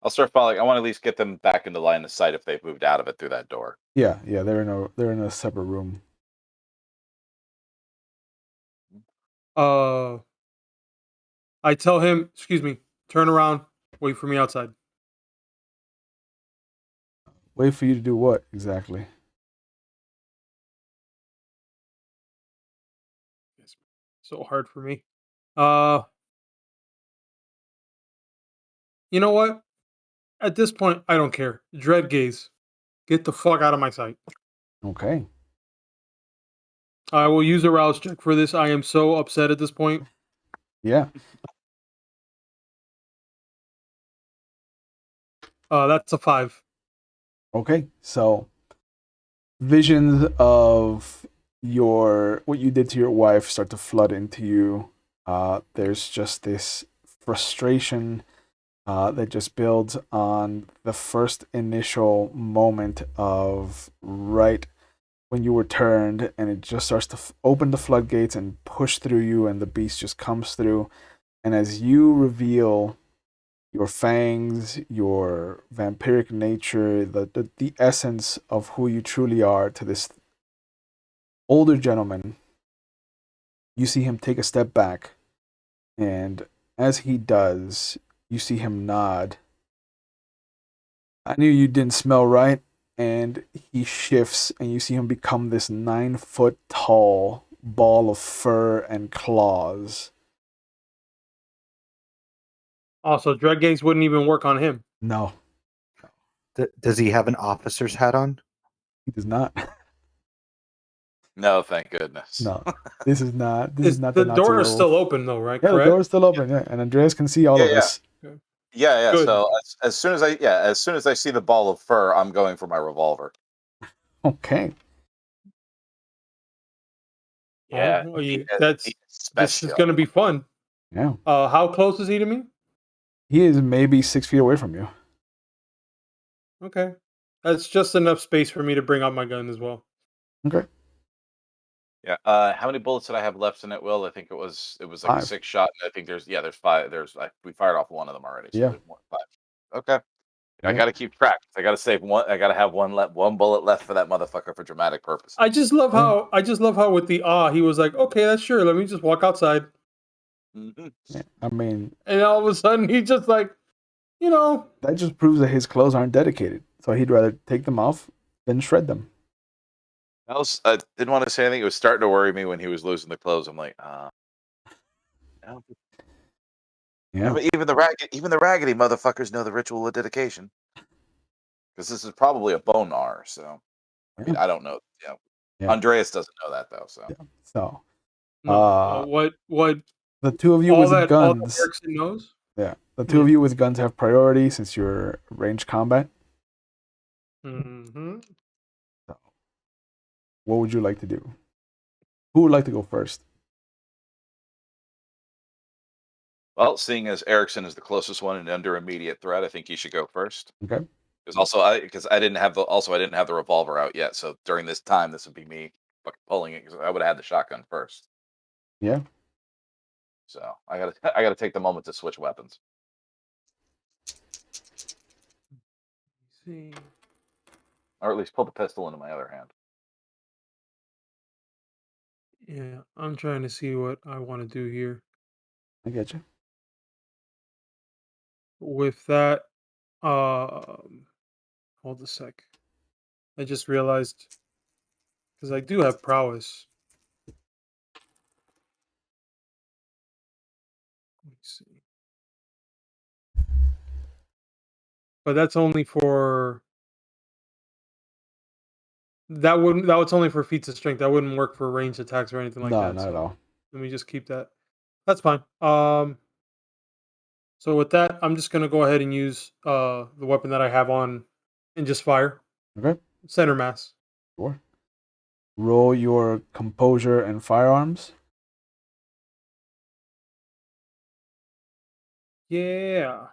I'll start following. I want to at least get them back into line of sight if they've moved out of it through that door. Yeah, they're in a separate room. I tell him, excuse me, turn around, wait for me outside. Wait for you to do what exactly? It's so hard for me. You know what? At this point, I don't care. Dread gaze. Get the fuck out of my sight. Okay. I will use a rouse check for this. I am so upset at this point. Yeah. That's a 5. Okay. So visions of what you did to your wife start to flood into you. There's just this frustration that just builds on the first initial moment of right when you were turned, and it just starts to open the floodgates and push through you, and the beast just comes through. And as you reveal your fangs, your vampiric nature, the essence of who you truly are to this older gentleman, you see him take a step back, and as he does, you see him nod. I knew you didn't smell right. And he shifts, and you see him become this 9 foot tall ball of fur and claws. Also, dread gaze wouldn't even work on him. No, Does he have an officer's hat on? he does not. No, thank goodness. No, this is not. This is Is not the the Nazi door is still werewolf. open though, right? Yeah, the Correct. door is still open. Yeah, and Andreas can see all of Yeah. this. Yeah. Good. So as soon as I see the ball of fur, I'm going for my revolver. Okay. Yeah. Oh, he this is special. going to be fun. Yeah, How close is he to me? he is maybe 6 feet away from you. Okay, that's just enough space for me to bring out my gun as well. Okay. Yeah. How many bullets did I have left in it, Will? I think it was like a 5. 6 shot. And I think there's 5. We fired off one of them already, so Yeah. there's more 5. Okay. I Yeah. got to keep track. I got to save one. I got to have one bullet left for that motherfucker for dramatic purposes. I just love Yeah. how with the he was like, okay, that's sure. Let me just walk outside, Mm-hmm. Yeah. I mean, and all of a sudden he just like, that just proves that his clothes aren't dedicated. So he'd rather take them off than shred them. I didn't want to say anything. It was starting to worry me when he was losing the clothes. I'm like, no. Yeah. Even the raggedy motherfuckers know the ritual of dedication, because this is probably a bone R. So I mean, Yeah. I don't know. Yeah. Andreas doesn't know that though. So Yeah. So, no. What the two of you all with that guns. Erikson knows. Yeah. The two of you with guns have priority since you're ranged combat. Mm-hmm. So, what would you like to do? Who would like to go first? well, seeing as Erikson is the closest one and under immediate threat, I think he should go first. Okay. Because I didn't have the revolver out yet. So during this time, this would be me pulling it because I would have had the shotgun first. Yeah. So I gotta take the moment to switch weapons. See. Or at least pull the pistol into my other hand. Yeah, I'm trying to see what I want to do here. I get you. With that, hold a sec. I just realized because I do have prowess. Let me see. But that's only for that wouldn't that was only for feats of strength. That wouldn't work for ranged attacks or anything like No, that. not at So all. let me just keep that. That's fine. So with that, I'm just gonna go ahead and use the weapon that I have on and just fire. Okay, Center mass. sure. Roll your composure and firearms. Yeah.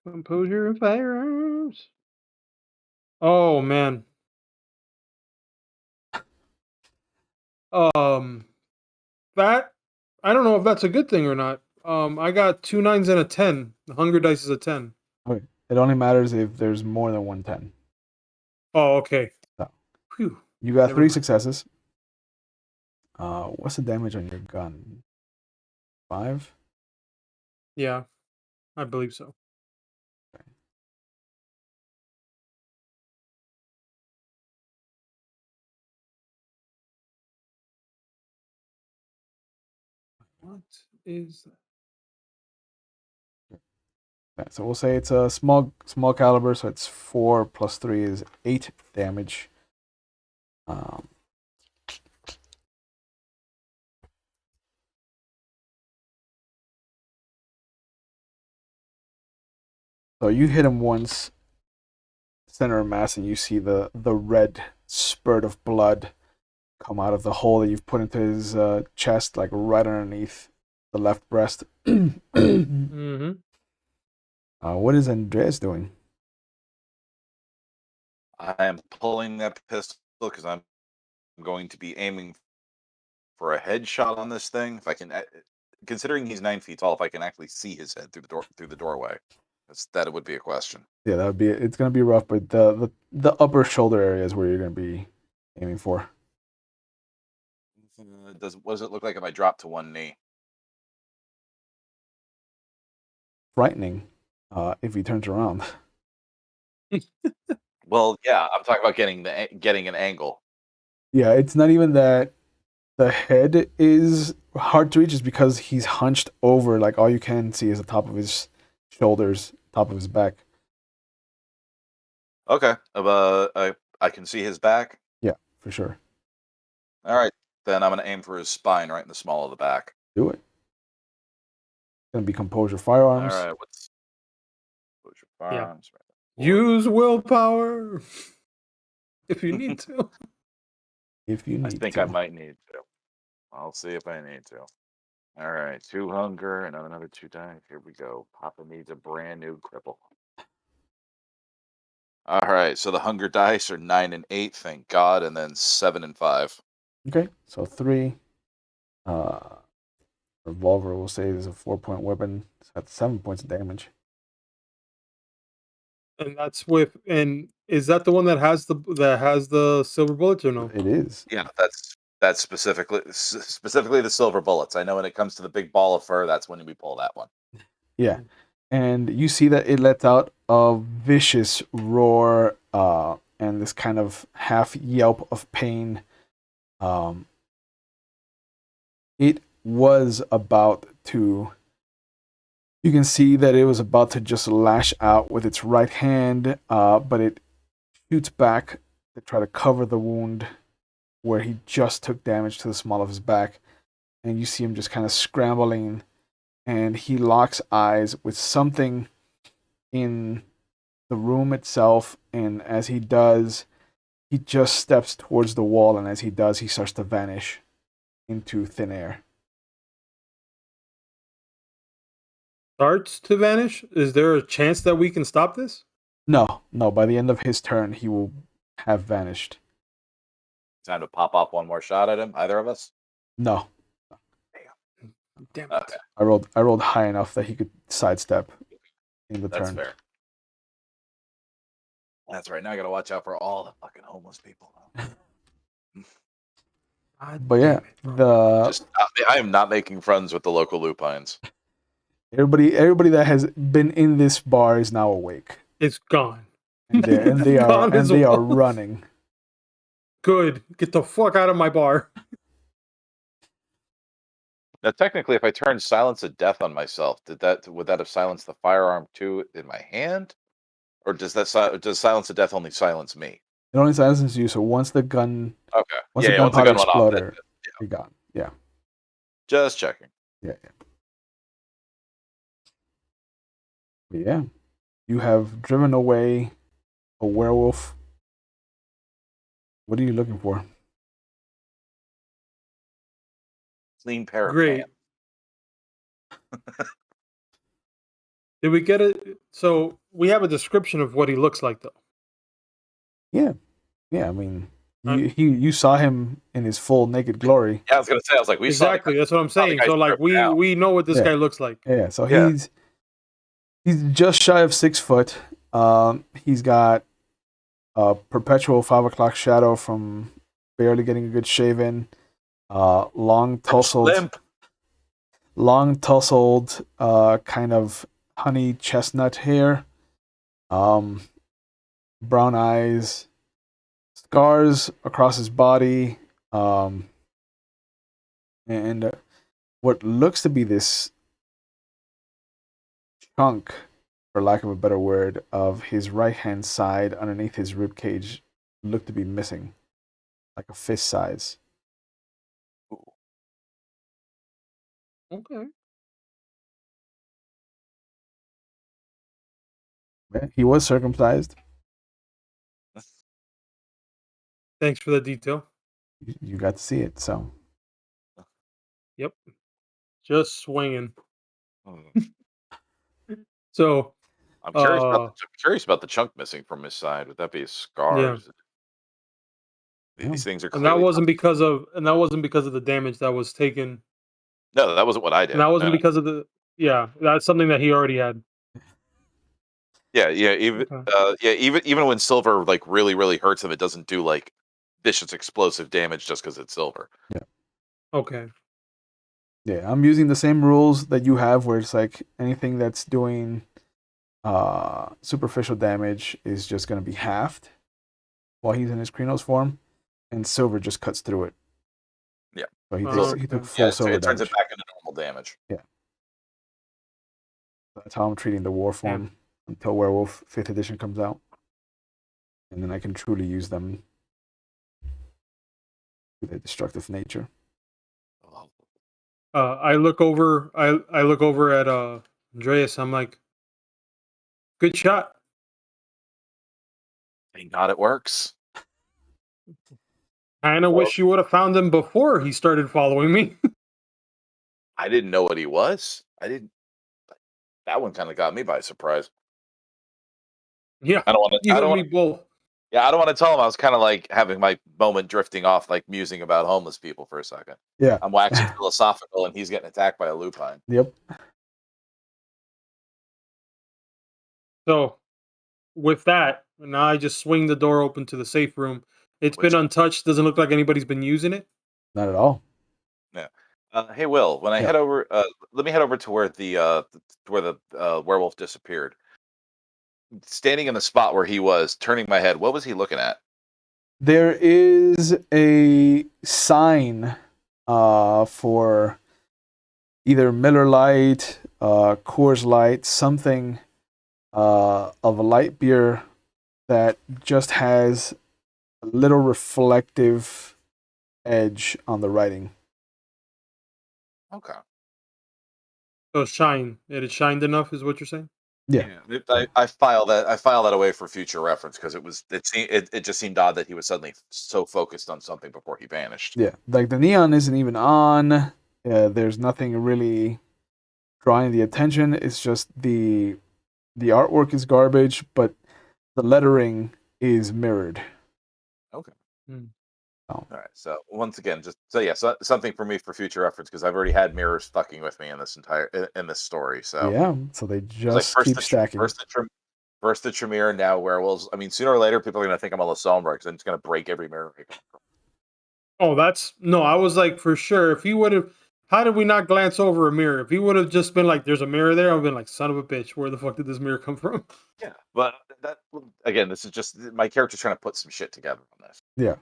Composure and firearms. Oh man. Um that I don't know if that's a good thing or not. I got 2 9s and a 10. The hunger dice is a 10. Okay. It only matters if there's more than 110. Oh, okay. So Phew. you got Never 3 mind. successes. What's the damage on your gun? 5? Yeah, I believe so. What is that? Okay, so we'll say it's a small caliber, so it's 4 plus 3 is 8 damage. So you hit him once, center of mass, and you see the red spurt of blood come out of the hole that you've put into his chest, like right underneath the left breast. Mm-hmm. What is Andreas doing? I am pulling that pistol because I'm going to be aiming for a headshot on this thing. If I can, considering he's 9 feet tall, if I can actually see his head through the doorway, that would be a question. Yeah, that would be. It's gonna be rough, but the upper shoulder area is where you're gonna be aiming for. What does it look like if I drop to one knee? Frightening, if he turns around. Well, yeah, I'm talking about getting an angle. Yeah, it's not even that the head is hard to reach, is because he's hunched over. Like all you can see is the top of his shoulders, top of his back. Okay, I can see his back. Yeah, for sure. All right, then I'm going to aim for his spine, right in the small of the back. Do it. It's gonna be composure All firearms. right, what's your Yeah. firearms? Right. Use willpower if you need to. If you I need think to. I might need to. I'll see if I need to. All right, 2 hunger and another 2 die. Here we go. Papa needs a brand new cripple. All right, so the hunger dice are 9 and 8, thank God, and then 7 and 5. Okay, so 3. Revolver, we'll say, is a 4-point weapon. It's got 7 points of damage. And that's with and is that the one that has the silver bullets or no? It is. Yeah, that's specifically the silver bullets. I know when it comes to the big ball of fur, that's when we pull that one. Yeah. And you see that it lets out a vicious roar and this kind of half yelp of pain. It was about to. You can see that it was about to just lash out with its right hand, but it shoots back to try to cover the wound where he just took damage to the small of his back. And you see him just kind of scrambling, and he locks eyes with something in the room itself. And as he does, he just steps towards the wall, and as he does, he starts to vanish into thin air. Starts to vanish? Is there a chance that we can stop this? No, by the end of his turn, he will have vanished. Time to pop up one more shot at him, either of us? No, Damn it. Okay, I rolled high enough that he could sidestep in the that's turn. fair. That's right. Now I got to watch out for all the fucking homeless people. God But yeah, damn it, I am not making friends with the local lupines. everybody that has been in this bar is now awake, it's gone. and they Gone as are well. running. Good. Get the fuck out of my bar. Now, technically, if I turned Silence of Death on myself, would that have silenced the firearm too in my hand, or does Silence of Death only silence me? It only silences you. So once the gun, Okay. once the Yeah. Once the gunpowder gun went off, exploded, you're gone. Yeah. just checking. Yeah. But yeah. You have driven away a werewolf. What are you looking for? Clean pair of Great. pants. Did we get it? So we have a description of what he looks like, though. Yeah. I mean, you saw him in his full naked glory. Yeah, I was gonna say. I was like, we saw Exactly. That's what I'm saw the saying. guy So like stripped down. we know what this Yeah. guy looks like. Yeah. So Yeah. he's just shy of 6 foot. He's got a perpetual 5 o'clock shadow from barely getting a good shave in. Long tousled, kind of honey chestnut hair. Brown eyes, scars across his body, and what looks to be this chunk, for lack of a better word, of his right hand side underneath his rib cage looked to be missing, like a fist size. Okay. Yeah, he was circumcised. Thanks for the detail. You got to see it, so Yep. Just swinging. Hmm. So I'm curious about the chunk missing from his side. Would that be a scar? Yeah. These things are and clearly that wasn't because of the damage that was taken. No, that wasn't what I did. And that wasn't No. because of the that's something that he already had. Yeah, even Okay. even when silver like really hurts him, it doesn't do like vicious explosive damage just because it's silver. Okay. yeah, I'm using the same rules that you have, where it's like anything that's doing superficial damage is just going to be halved while he's in his Krenos form, and silver just cuts through it. Yeah. So he took full silver it turns damage. it back into normal damage. That's how I'm treating the war form until Werewolf 5th edition comes out, and then I can truly use them with their destructive nature. I look over at Andreas. I'm like, good shot. Thank God it works. Kinda wish you would have found him before he started following me. I didn't know what he was. I didn't. That one kind of got me by surprise. Yeah. I don't want to. You and me both. Yeah, I don't want to tell him. I was kind of like having my moment drifting off, like musing about homeless people for a second. Yeah. I'm waxing philosophical, and he's getting attacked by a lupine. Yep. So with that, now I just swing the door open to the safe room. It's been untouched. Doesn't look like anybody's been using it. Not at all. Yeah. Hey, Will. When I Yeah. head over, let me head over to where the werewolf disappeared. Standing in the spot where he was, turning my head. What was he looking at? There is a sign for either Miller Lite, Coors Light, something of a light beer that just has a little reflective edge on the writing. Okay. So shine. It had shined enough, is what you're saying? Yeah. I file that away for future reference because it just seemed odd that he was suddenly so focused on something before he vanished. Yeah. Like the neon isn't even on. There's nothing really drawing the attention. It's just the artwork is garbage, but the lettering is mirrored. Okay. Hmm. All right. So once again, something for me for future reference because I've already had mirrors fucking with me in this story. So yeah, so they just keep stacking. First the Tremere, now werewolves. I mean, sooner or later, people are gonna think I'm a Lasombra because I'm just gonna break every mirror. Oh, I was like, for sure. If he would have, how did we not glance over a mirror? If he would have just been like, there's a mirror there, I've been like, son of a bitch, where the fuck did this mirror come from? Yeah, but that again, this is just my character trying to put some shit together on this. Yeah.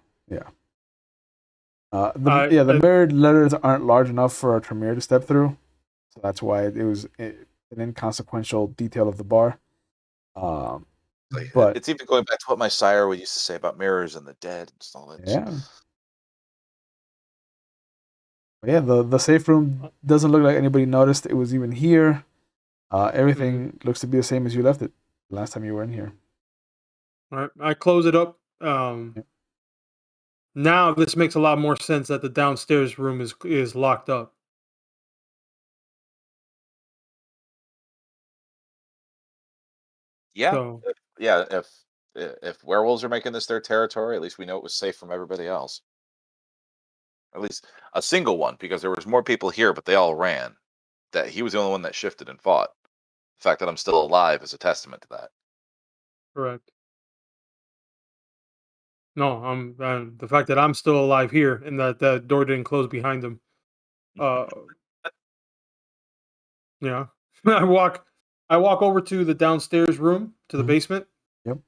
The mirrored letters aren't large enough for a Tremere to step through, so that's why it was an inconsequential detail of the bar. But it's even going back to what my sire would used to say about mirrors and the dead and all that. yeah. But yeah, the safe room doesn't look like anybody noticed it was even here. Everything looks to be the same as you left it last time you were in here. All right, I close it up. Now this makes a lot more sense that the downstairs room is locked up. Yeah, So, if werewolves are making this their territory, at least we know it was safe from everybody else. At least a single one, because there was more people here, but they all ran. That he was the only one that shifted and fought. The fact that I'm still alive is a testament to that. correct. No, the fact that I'm still alive here and that that door didn't close behind him. Yeah, I walk over to the downstairs room to the basement. Yep.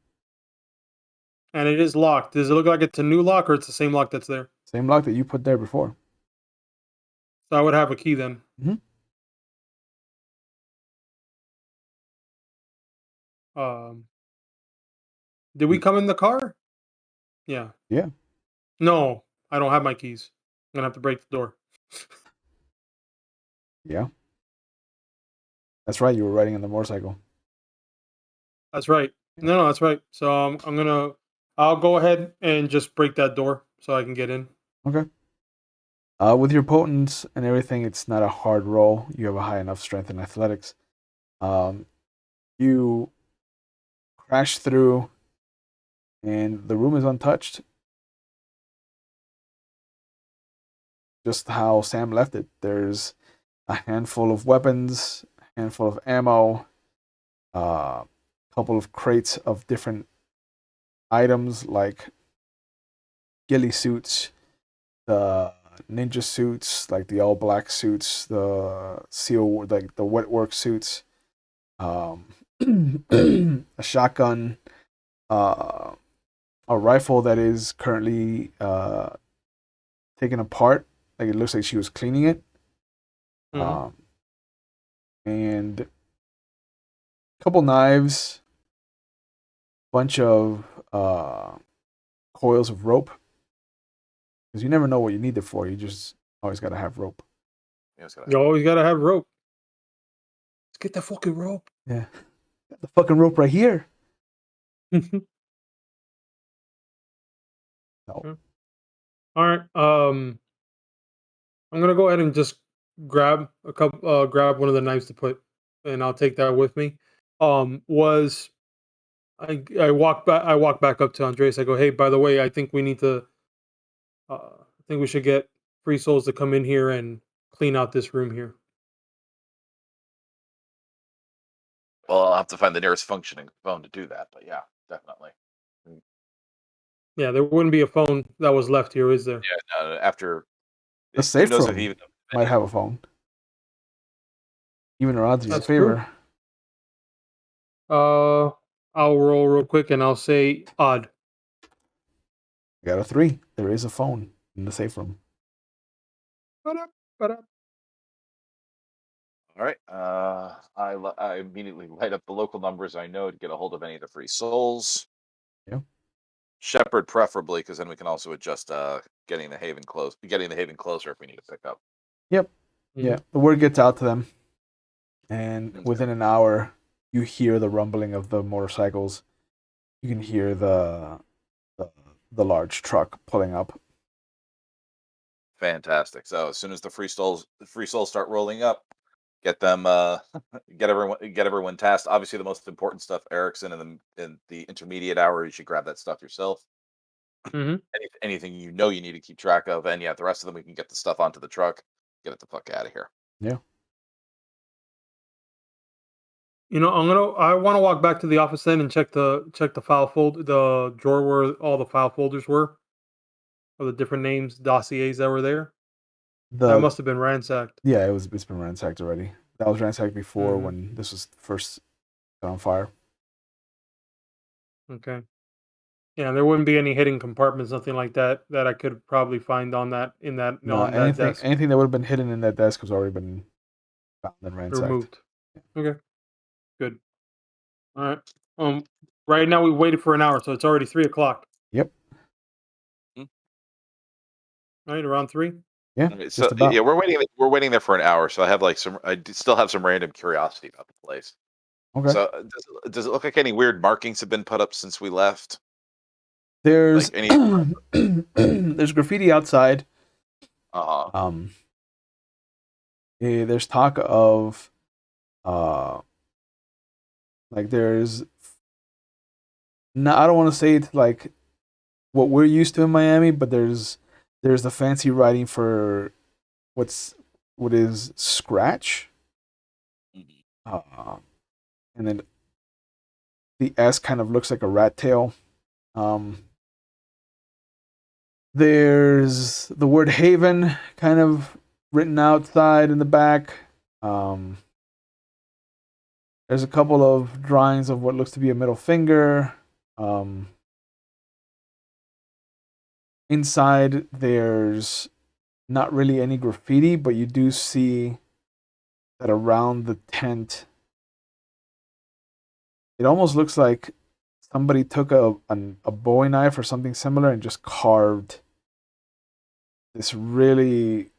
And it is locked. Does it look like it's a new lock or it's the same lock that's there? Same lock that you put there before. So I would have a key then. Did we come in the car? Yeah. Yeah. No, I don't have my keys. I'm gonna have to break the door. Yeah. That's right. You were riding on the motorcycle. That's right. No, that's right. So I'll go ahead and just break that door so I can get in. Okay. With your potence and everything, it's not a hard roll. You have a high enough strength and athletics. You crash through, and the room is untouched. Just how Sam left it. There's a handful of weapons, a handful of ammo, a couple of crates of different items like ghillie suits, the ninja suits, like the all black suits, the seal, like the wet work suits, a shotgun, a rifle that is currently taken apart. Like it looks like she was cleaning it. And a couple knives, bunch of coils of rope. Because you never know what you need it for. You just always got to have rope. You always gotta have rope. Let's get the fucking rope. Yeah. Got the fucking rope right here. No. All right. I'm gonna go ahead and just grab grab one of the knives to put, and I'll take that with me. I walk back up to Andreas. I go, hey, by the way, I think we need to. I think we should get free souls to come in here and clean out this room here. Well, I'll have to find the nearest functioning phone to do that, but yeah, definitely. Yeah, there wouldn't be a phone that was left here, is there? Yeah, after The safe room might have a phone. Even our odds in your favor. I'll roll real quick and I'll say odd. I got a 3. There is a phone in the safe room. All right. I immediately light up the local numbers I know to get a hold of any of the free souls. Yeah. Shepherd preferably, because then we can also adjust getting the haven closer if we need to pick up. Yep. Mm-hmm. Yeah. The word gets out to them. And within an hour, you hear the rumbling of the motorcycles. You can hear the large truck pulling up. Fantastic. So as soon as the free souls start rolling up, get them get everyone tasked. Obviously the most important stuff, Erikson, and in the intermediate hour, you should grab that stuff yourself. Mm-hmm. Anything you need to keep track of, and the rest of them we can get the stuff onto the truck, get it the fuck out of here. Yeah. I want to walk back to the office then and check the the drawer where all the file folders were, of the different names, dossiers that were there. That must have been ransacked. Yeah, it's been ransacked already. That was ransacked before when this was first set on fire. Okay. Yeah, there wouldn't be any hidden compartments, nothing like that I could probably find on that No, on that desk anything that would have been hidden in that desk has already been found and ransacked. removed. Okay, good. All right. Right now we waited for an hour, so it's already 3 o'clock. Yep. Right around 3. Yeah. Okay, Just so about. yeah, we're waiting there for an hour. So I have like still have some random curiosity about the place. Okay. So does it look like any weird markings have been put up since we left? There's Like any? there's graffiti outside. Uh-huh. There's talk of like there's no, I don't want to say it's like what we're used to in Miami, but there's the fancy writing for what is scratch, Mhm. and then the S kind of looks like a rat tail. There's the word Haven kind of written outside in the back. There's a couple of drawings of what looks to be a middle finger. Inside, there's not really any graffiti, but you do see that around the tent, it almost looks like somebody took a Bowie knife or something similar and just carved this really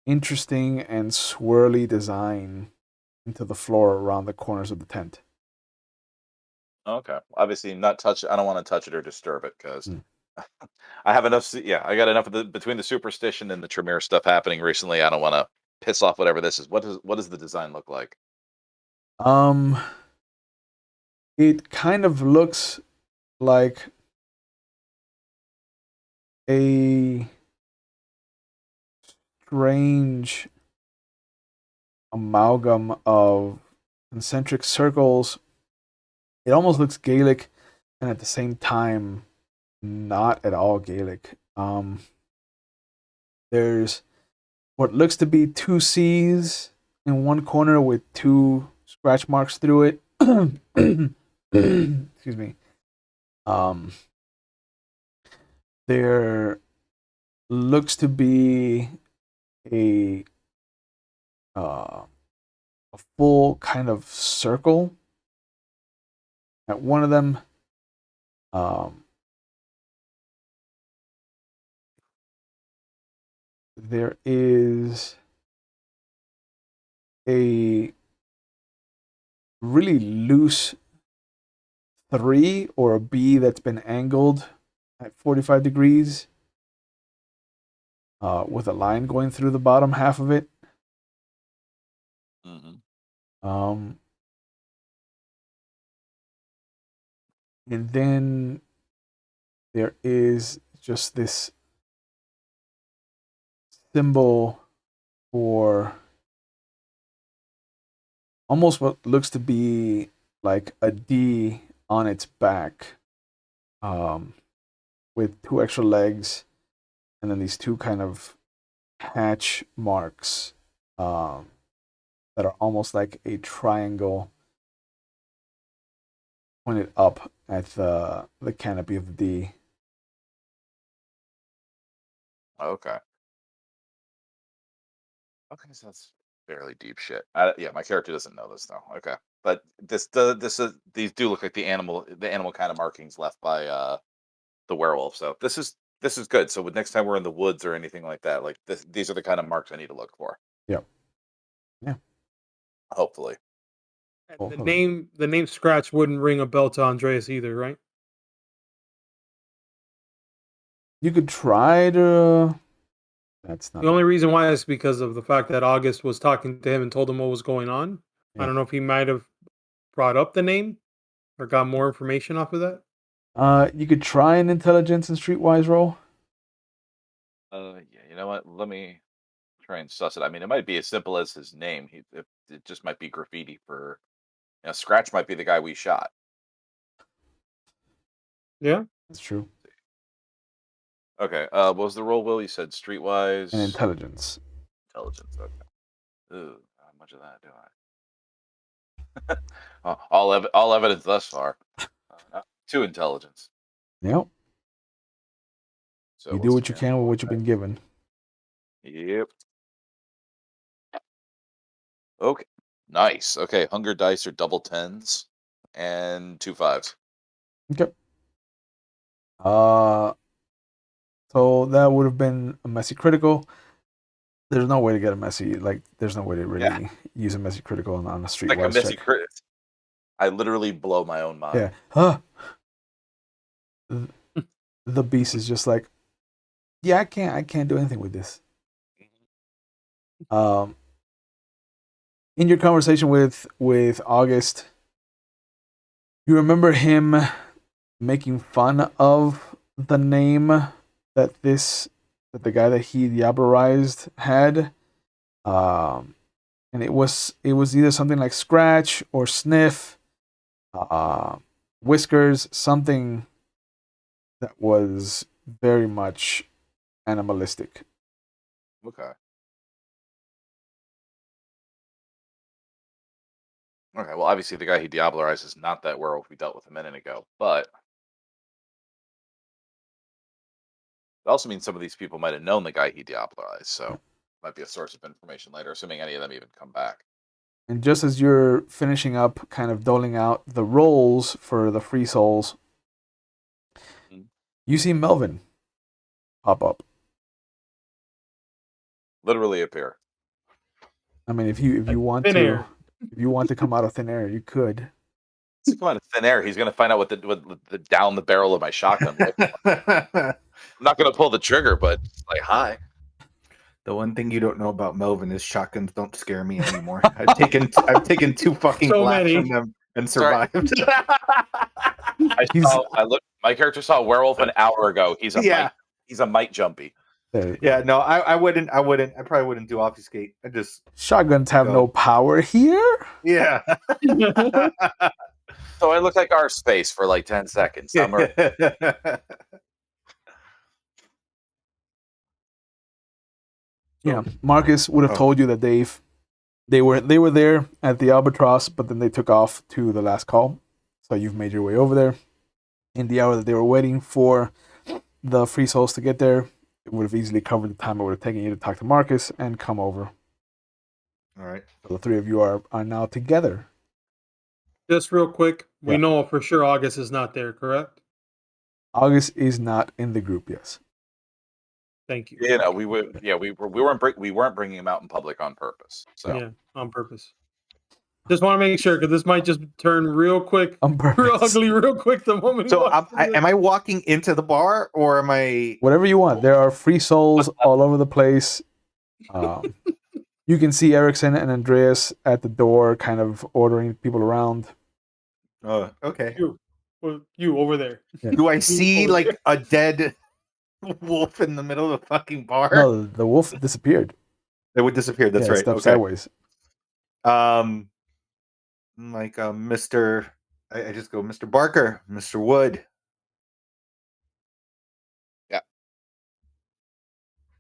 interesting and swirly design into the floor around the corners of the tent. Okay. Obviously, not touch. I don't want to touch it or disturb it because Mm. I have enough. Yeah, I got enough of the between the superstition and the Tremere stuff happening recently. I don't want to piss off whatever this is. What does the design look like? Um, it kind of looks like a strange amalgam of concentric circles. It almost looks Gaelic, and at the same time, not at all Gaelic. There's what looks to be two C's in one corner with two scratch marks through it. Excuse me. There looks to be a a full kind of circle at one of them. There is a really loose 3 or a B that's been angled at 45 degrees with a line going through the bottom half of it. Mm-hmm. And then there is just this symbol for almost what looks to be like a D on its back, with 2 extra legs, and then these 2 kind of hatch marks that are almost like a triangle pointed up at the canopy of the D. Okay. Okay, so that's fairly deep shit. Yeah, my character doesn't know this though. Okay, but this is these do look like the animal kind of markings left by the werewolf. So this is good. So with next time we're in the woods or anything like that, like these are the kind of marks I need to look for. Yep. Yeah. Hopefully. And Hopefully. the name Scratch wouldn't ring a bell to Andreas either, right? You could try to. That's not. The only reason why is because of the fact that August was talking to him and told him what was going on. I Yeah. don't know if he might have brought up the name or got more information off of that. You could try an intelligence and streetwise roll. Yeah. You know what? Let me try and suss it. I mean, it might be as simple as his name. It just might be graffiti for. Scratch might be the guy we shot. Yeah. That's true. Okay. What was the role, Will? You said streetwise And intelligence. intelligence. Okay. Ooh, how much of that do I? All evidence thus far. 2 intelligence. Yep. So You do what you can with what you've been given. Yep. Okay. Nice. Okay. Hunger dice are double 10s and 2 5s. Okay. So that would have been a messy critical. There's no way to get a messy, like, there's no way to really use a messy critical on a Like a streetwise messy check. crit. I literally blow my own mind. Yeah. Huh. The beast is just like, yeah, I can't do anything with this. In your conversation with August, you remember him making fun of the name that the guy that he diablerized had, and it was either something like scratch or sniff, whiskers, something that was very much animalistic. Okay. Okay. Well, obviously, the guy he diablerized is not that werewolf we dealt with a minute ago, but it also means some of these people might have known the guy he diablerized, so might be a source of information later, assuming any of them even come back. And just as you're finishing up, kind of doling out the roles for the free souls, you see Melvin pop up. Literally appear. I mean, if you want Thin to, air. if you want to come out of thin air, you could. Come out of thin air. He's going to find out what the down the barrel of my shotgun looks like. I'm not going to pull the trigger, but like, hi. The one thing you don't know about Melvin is shotguns don't scare me anymore. I've taken 2 fucking So blasts many. from them and Sorry. survived. My character saw a werewolf an hour ago. He's a Yeah. he's a mite jumpy. Yeah, no, I wouldn't. I probably wouldn't do obfuscate. I just Shotguns have no power here. yeah. So I look like our space for like 10 seconds. Yeah, Marcus would have told you that they were there at the Albatross, but then they took off to the last call. So you've made your way over there. In the hour that they were waiting for the free souls to get there, it would have easily covered the time it would have taken you to talk to Marcus and come over. All right. So the three of you are now together. Just real quick, we Yeah. know for sure August is not there, correct? August is not in the group, yes. Thank you. You know, we weren't bringing him out in public on purpose. So Yeah, on purpose. Just want to make sure because this might just turn real quick, On purpose. real ugly, real quick. The moment. So am I walking into the bar or am I? Whatever you want. There are free souls all over the place. You can see Erikson and Andreas at the door, kind of ordering people around. Oh, okay. You over there. Yeah. Do I see like a dead wolf in the middle of the fucking bar? No, the wolf disappeared. It would disappear. That's right. Stepped Okay. sideways. Like Mr. I just go, Mr. Barker, Mr. Wood. yeah.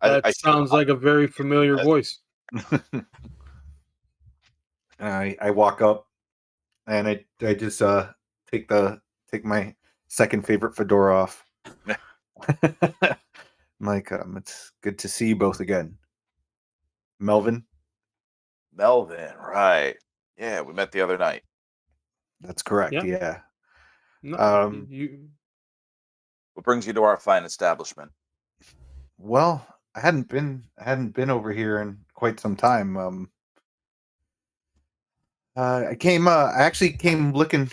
That sounds like a very familiar voice. I walk up and I just take my second favorite fedora off. I'm like, it's good to see you both again. Melvin, right. Yeah, we met the other night. that's correct. Yeah. No, What brings you to our fine establishment? Well, I hadn't been over here in quite some time. I actually came looking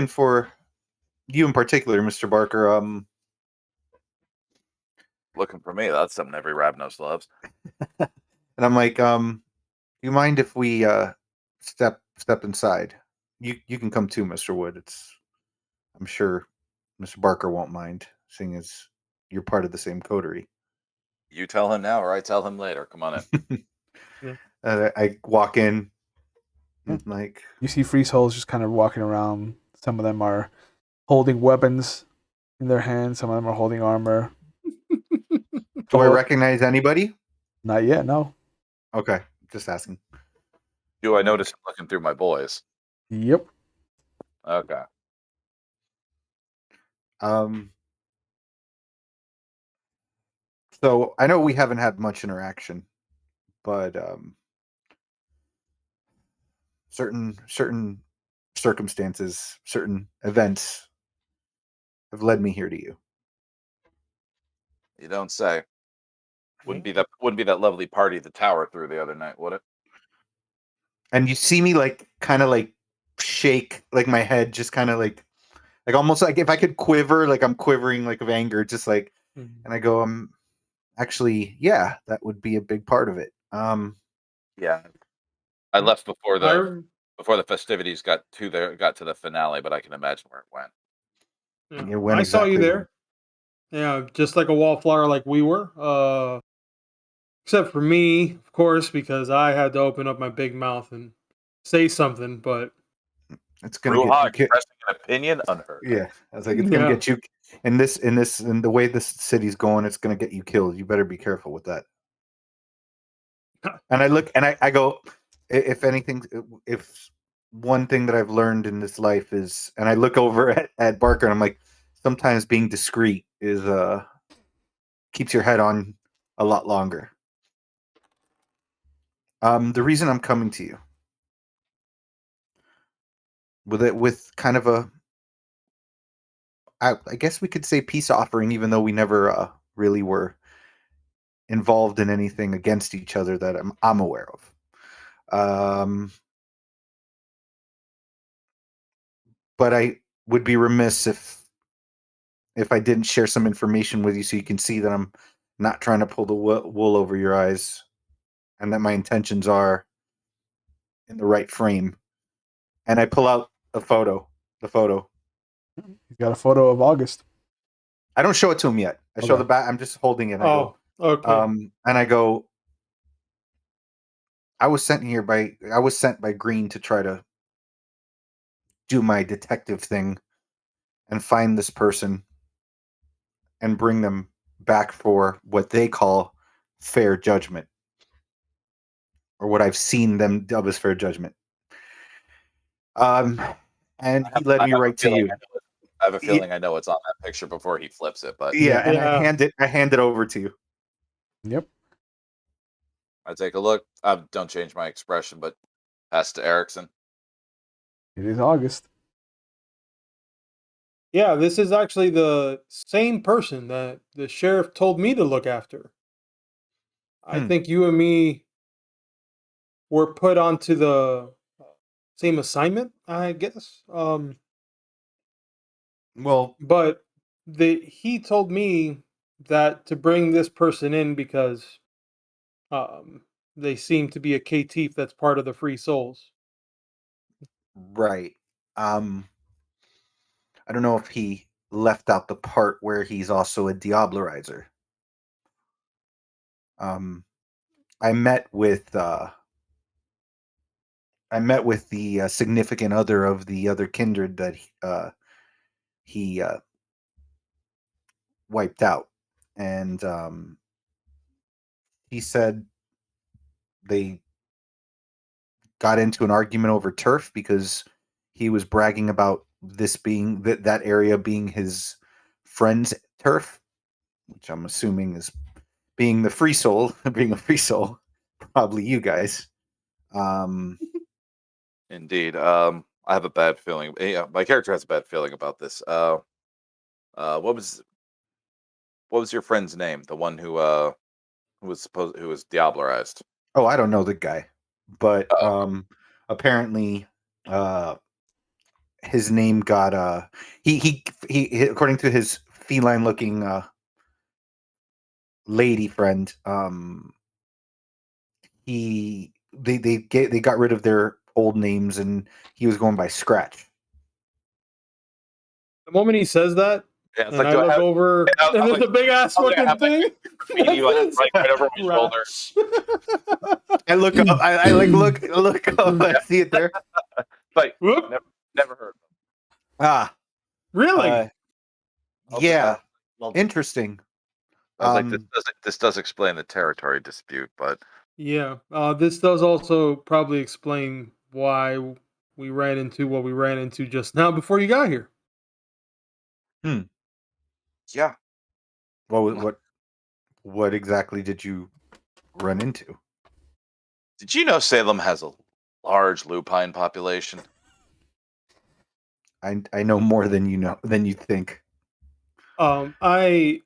for you in particular, Mr. Barker. Looking for me. That's something every Ravnos loves. And I'm like, do you mind if we step inside? You can come too, Mr. Wood. I'm sure Mr. Barker won't mind, seeing as you're part of the same coterie. You tell him now, or I tell him later. Come on in. I walk in, like you see free souls just kind of walking around. Some of them are holding weapons in their hands. Some of them are holding armor. Do I recognize anybody? Not yet, no. Okay, just asking. Do I notice him looking through my boys? Yep. Okay. So I know we haven't had much interaction, but certain circumstances, certain events have led me here to you. You don't say. Wouldn't be that lovely party at the tower through the other night, would it? And you see me like kind of like shake, like my head just kind of like almost like if I could quiver, like I'm quivering like of anger, just like, and I go, actually, yeah, that would be a big part of it. Yeah. I left before I the festivities got to the finale, but I can imagine where it went. yeah, Yeah, when I saw you exactly there. Yeah, just like a wallflower, like we were. Except for me, of course, because I had to open up my big mouth and say something. But it's gonna get Ruha you. expressing an opinion unheard. Yeah, I was like, it's gonna yeah, get you. In the way this city's going, it's gonna get you killed. You better be careful with that. And I look and I go, if anything, if one thing that I've learned in this life is, and I look over at Barker and I'm like, sometimes being discreet is keeps your head on a lot longer. The reason I'm coming to you with kind of a, I guess we could say peace offering, even though we never really were involved in anything against each other that I'm aware of. But I would be remiss if I didn't share some information with you so you can see that I'm not trying to pull the wool over your eyes and that my intentions are in the right frame. And I pull out the photo. He's got a photo of August. I don't show it to him yet. I show Okay. the back. I'm just holding it. I oh, okay. and I go, I was sent by Green to try to do my detective thing and find this person and bring them back for what they call fair judgment, or what I've seen them dub as fair judgment. And he led me right to you. I have a feeling I know what's on that picture before he flips it, but Yeah, and Yeah. I hand it over to you. Yep. I take a look. I don't change my expression, but pass to Erikson. It is August. Yeah, this is actually the same person that the sheriff told me to look after. I think you and me were put onto the same assignment, I guess. Well, But he told me that to bring this person in because they seem to be a Catif that's part of the Free Souls. right. I don't know if he left out the part where he's also a Diablerizer. I met with the significant other of the other kindred that he wiped out, and he said they got into an argument over turf because he was bragging about this being that area being his friend's turf, which I'm assuming is being the free soul, being a free soul, probably you guys. Indeed. I have a bad feeling. Yeah, my character has a bad feeling about this. What was your friend's name? The one who who was Diablerized. Oh, I don't know the guy, but Oh, apparently his name got he according to his feline looking lady friend, they got rid of their old names and he was going by Scratch. The moment he says that, yeah. It's and like, I do I look have? over, I and was there's like, a big ass I was gonna fucking have thing. meaty right over my shoulder. I look up, I like look up, I see it there. Like, Whoop. never heard. Ah, Really? yeah, Well, interesting. I was like, this does explain the territory dispute, but Yeah. This does also probably explain why we ran into what we ran into just now before you got here. yeah. What What exactly did you run into? Did you know Salem has a large lupine population? I know more than you think. I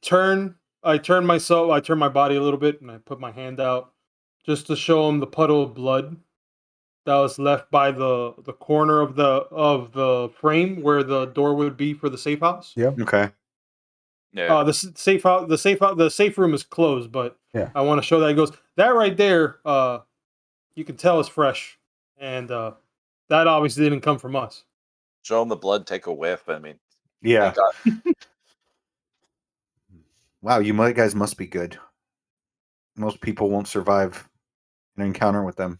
turn my body a little bit, and I put my hand out just to show him the puddle of blood that was left by the corner of the frame where the door would be for the safe house. Yeah. Okay. Yeah. The safe room is closed, but Yeah. I want to show that. He goes, that right there, you can tell is fresh, and that obviously didn't come from us. Show him the blood, take a whiff. I mean, Yeah. thank God. Wow, guys must be good. Most people won't survive an encounter with them.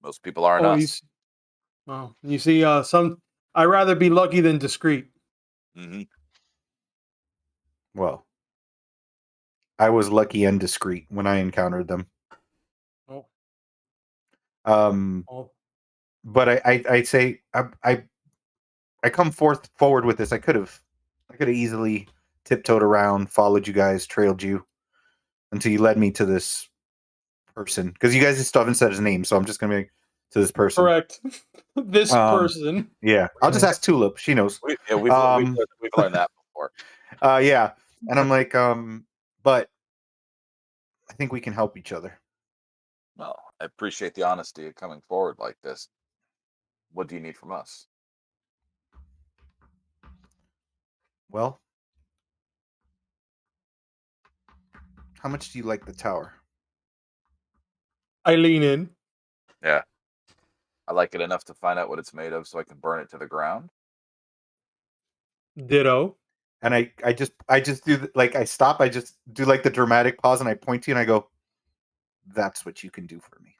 Most people aren't Oh, us. well, you see, I'd rather be lucky than discreet. Hmm. Well, I was lucky and discreet when I encountered them. Oh, Um, oh. but I say I come forward with this. I could have easily tiptoed around, followed you guys, trailed you until you led me to this person. Because you guys still haven't said his name, so I'm just gonna be to this person. Correct. This Um, person. Yeah, I'll just ask Tulip. She knows. We've Um, learned that before. Yeah, and I'm like, but I think we can help each other. Well, I appreciate the honesty of coming forward like this. What do you need from us? Well, how much do you like the tower? I lean in. Yeah. I like it enough to find out what it's made of so I can burn it to the ground. Ditto. And I just do I stop. I just do like the dramatic pause, and I point to you, and I go, "That's what you can do for me."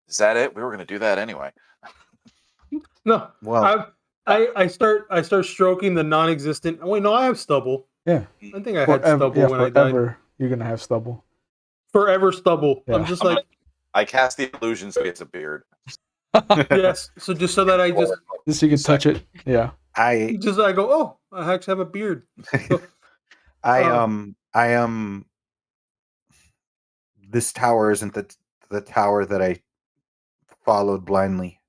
Is that it? We were going to do that anyway. No. Well, I start stroking the non-existent. Wait, no, I have stubble. Yeah. I think I had Forever, stubble yeah, when I died. forever you're gonna have stubble. Forever stubble. Yeah. I'm just I'm like, I cast the illusion so it's a beard. yes. So just so that I Just so you can touch it. Yeah. I go, oh, I actually have a beard. So, I am. This tower isn't the tower that I followed blindly.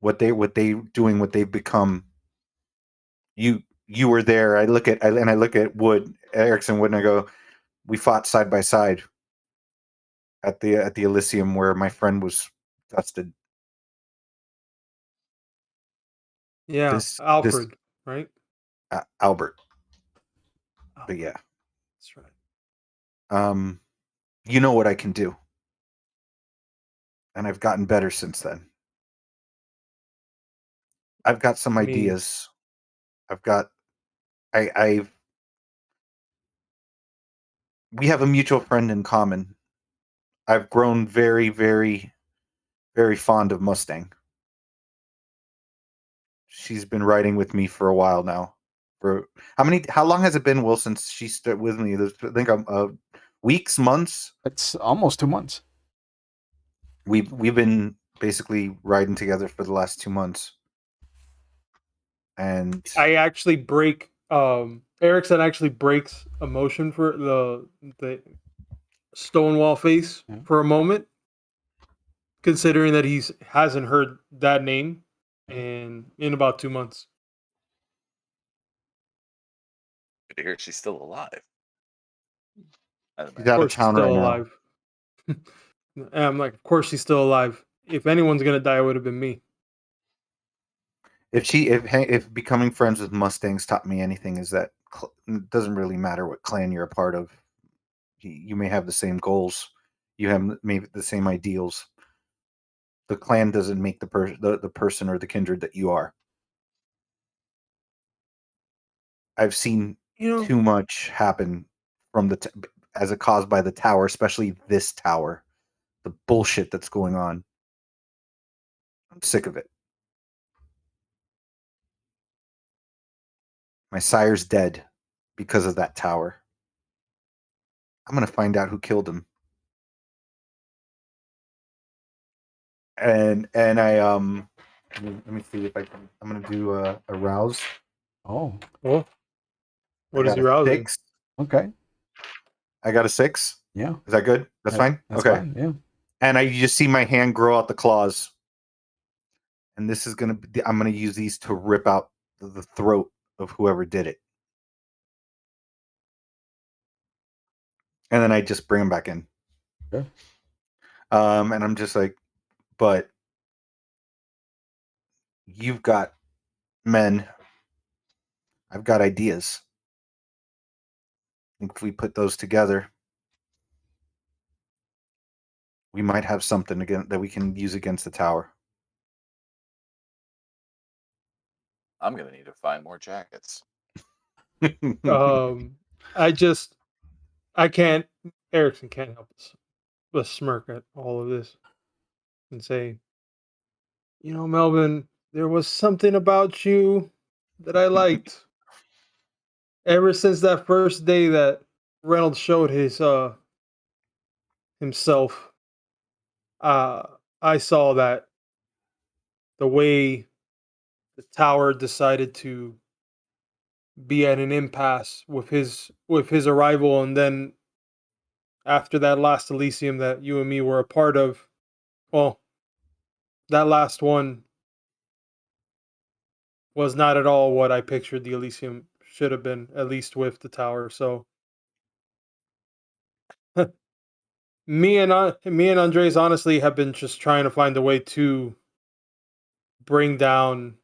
What they've become. You were there. I look at Wood, Erikson Wood, and I go, we fought side by side at the Elysium where my friend was dusted. yeah, This Alfred, right? Albert. Oh, But yeah. that's right. You know what I can do. And I've gotten better since then. I've got some I mean, ideas. I've we have a mutual friend in common. I've grown very, very, very fond of Mustang. She's been riding with me for a while now. For how long has it been, Will, since she started with me? I think weeks, months. It's almost 2 months. We've been basically riding together for the last 2 months. And I actually break. Erikson actually breaks emotion for the Stonewall face Yeah. for a moment, considering that he's hasn't heard that name in about 2 months. Good to hear she's still alive. she's Of out of course, she's town right still now. alive. And I'm like, of course, she's still alive. If anyone's gonna die, it would have been me. If becoming friends with Mustangs taught me anything, is that it doesn't really matter what clan you're a part of. You may have the same goals, you have maybe the same ideals. The clan doesn't make the person or the kindred that you are. I've seen You know, too much happen from as a cause by the tower, especially this tower. The bullshit that's going on. I'm sick of it. My sire's dead because of that tower. I'm gonna find out who killed him. And I let me see if I can. I'm gonna do a rouse. Oh, Well, I what is got he a rousing? 6. okay. I got a 6. Yeah. Is that good? That's fine? That's okay. fine. Yeah. And you just see my hand grow out the claws. And this is going to be, I'm going to use these to rip out the throat of whoever did it. And then I just bring them back in. Okay. And I'm just like, but you've got men. I've got ideas. I think if we put those together, we might have something again that we can use against the tower. I'm gonna need to find more jackets. I can't. Erikson can't help but smirk at all of this and say, Melvin, there was something about you that I liked. Ever since that first day that Reynolds showed his himself, uh, I saw that the way the tower decided to be at an impasse with his arrival, and then after that last Elysium that you and me were a part of, well, that last one was not at all what I pictured the Elysium should have been, at least with the tower. So me and Andres honestly have been just trying to find a way to bring down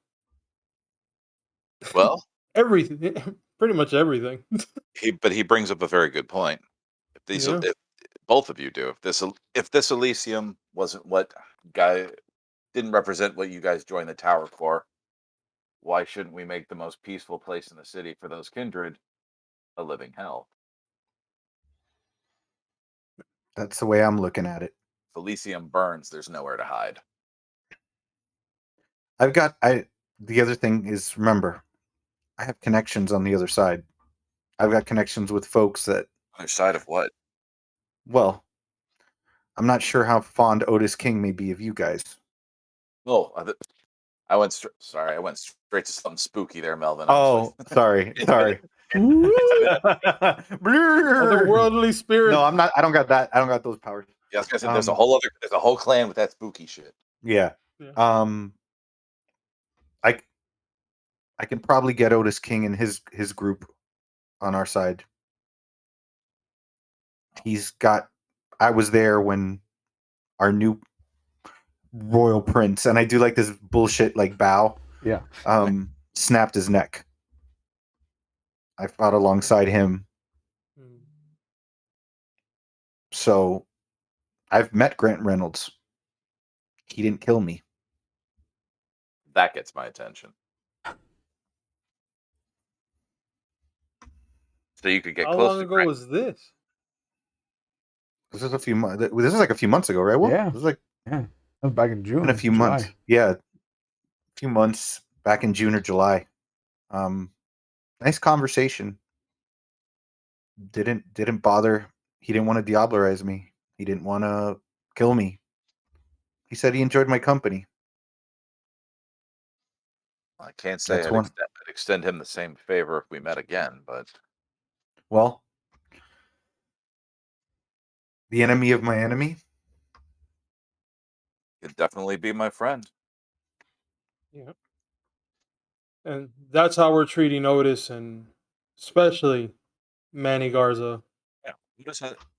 Well, everything, pretty much everything. but he brings up a very good point. Yeah. If both of you do, if this Elysium wasn't what guy didn't represent what you guys joined the tower for, why shouldn't we make the most peaceful place in the city for those kindred a living hell? That's the way I'm looking at it. If Elysium burns, there's nowhere to hide. The other thing is, remember, I have connections on the other side. I've got connections with folks that, Other side of what? well, I'm not sure how fond Otis King may be of you guys. Oh, I went sorry, I went straight to something spooky there, Melvin. Oh, sorry. Otherworldly spirits. No, I'm not. I don't got that. I don't got those powers. Yeah, I was gonna say there's a whole clan with that spooky shit. Yeah. Yeah. I can probably get Otis King and his group on our side. I was there when our new royal prince, and I do like this bullshit like bow, Yeah. snapped his neck. I fought alongside him. Mm. So I've met Grant Reynolds. He didn't kill me. That gets my attention. So you could get How close long to ago Grant. was this? This is a few months. This is like a few months ago, right? Well, Yeah. This is like Yeah. That was back in June. been a few July. months. Yeah, a few months back in June or July. Nice conversation. Didn't bother. He didn't want to diablerize me. He didn't want to kill me. He said he enjoyed my company. I can't say That's one. I'd extend him the same favor if we met again, but Well, the enemy of my enemy. he'd definitely be my friend. Yeah. And that's how we're treating Otis and especially Manny Garza. Yeah.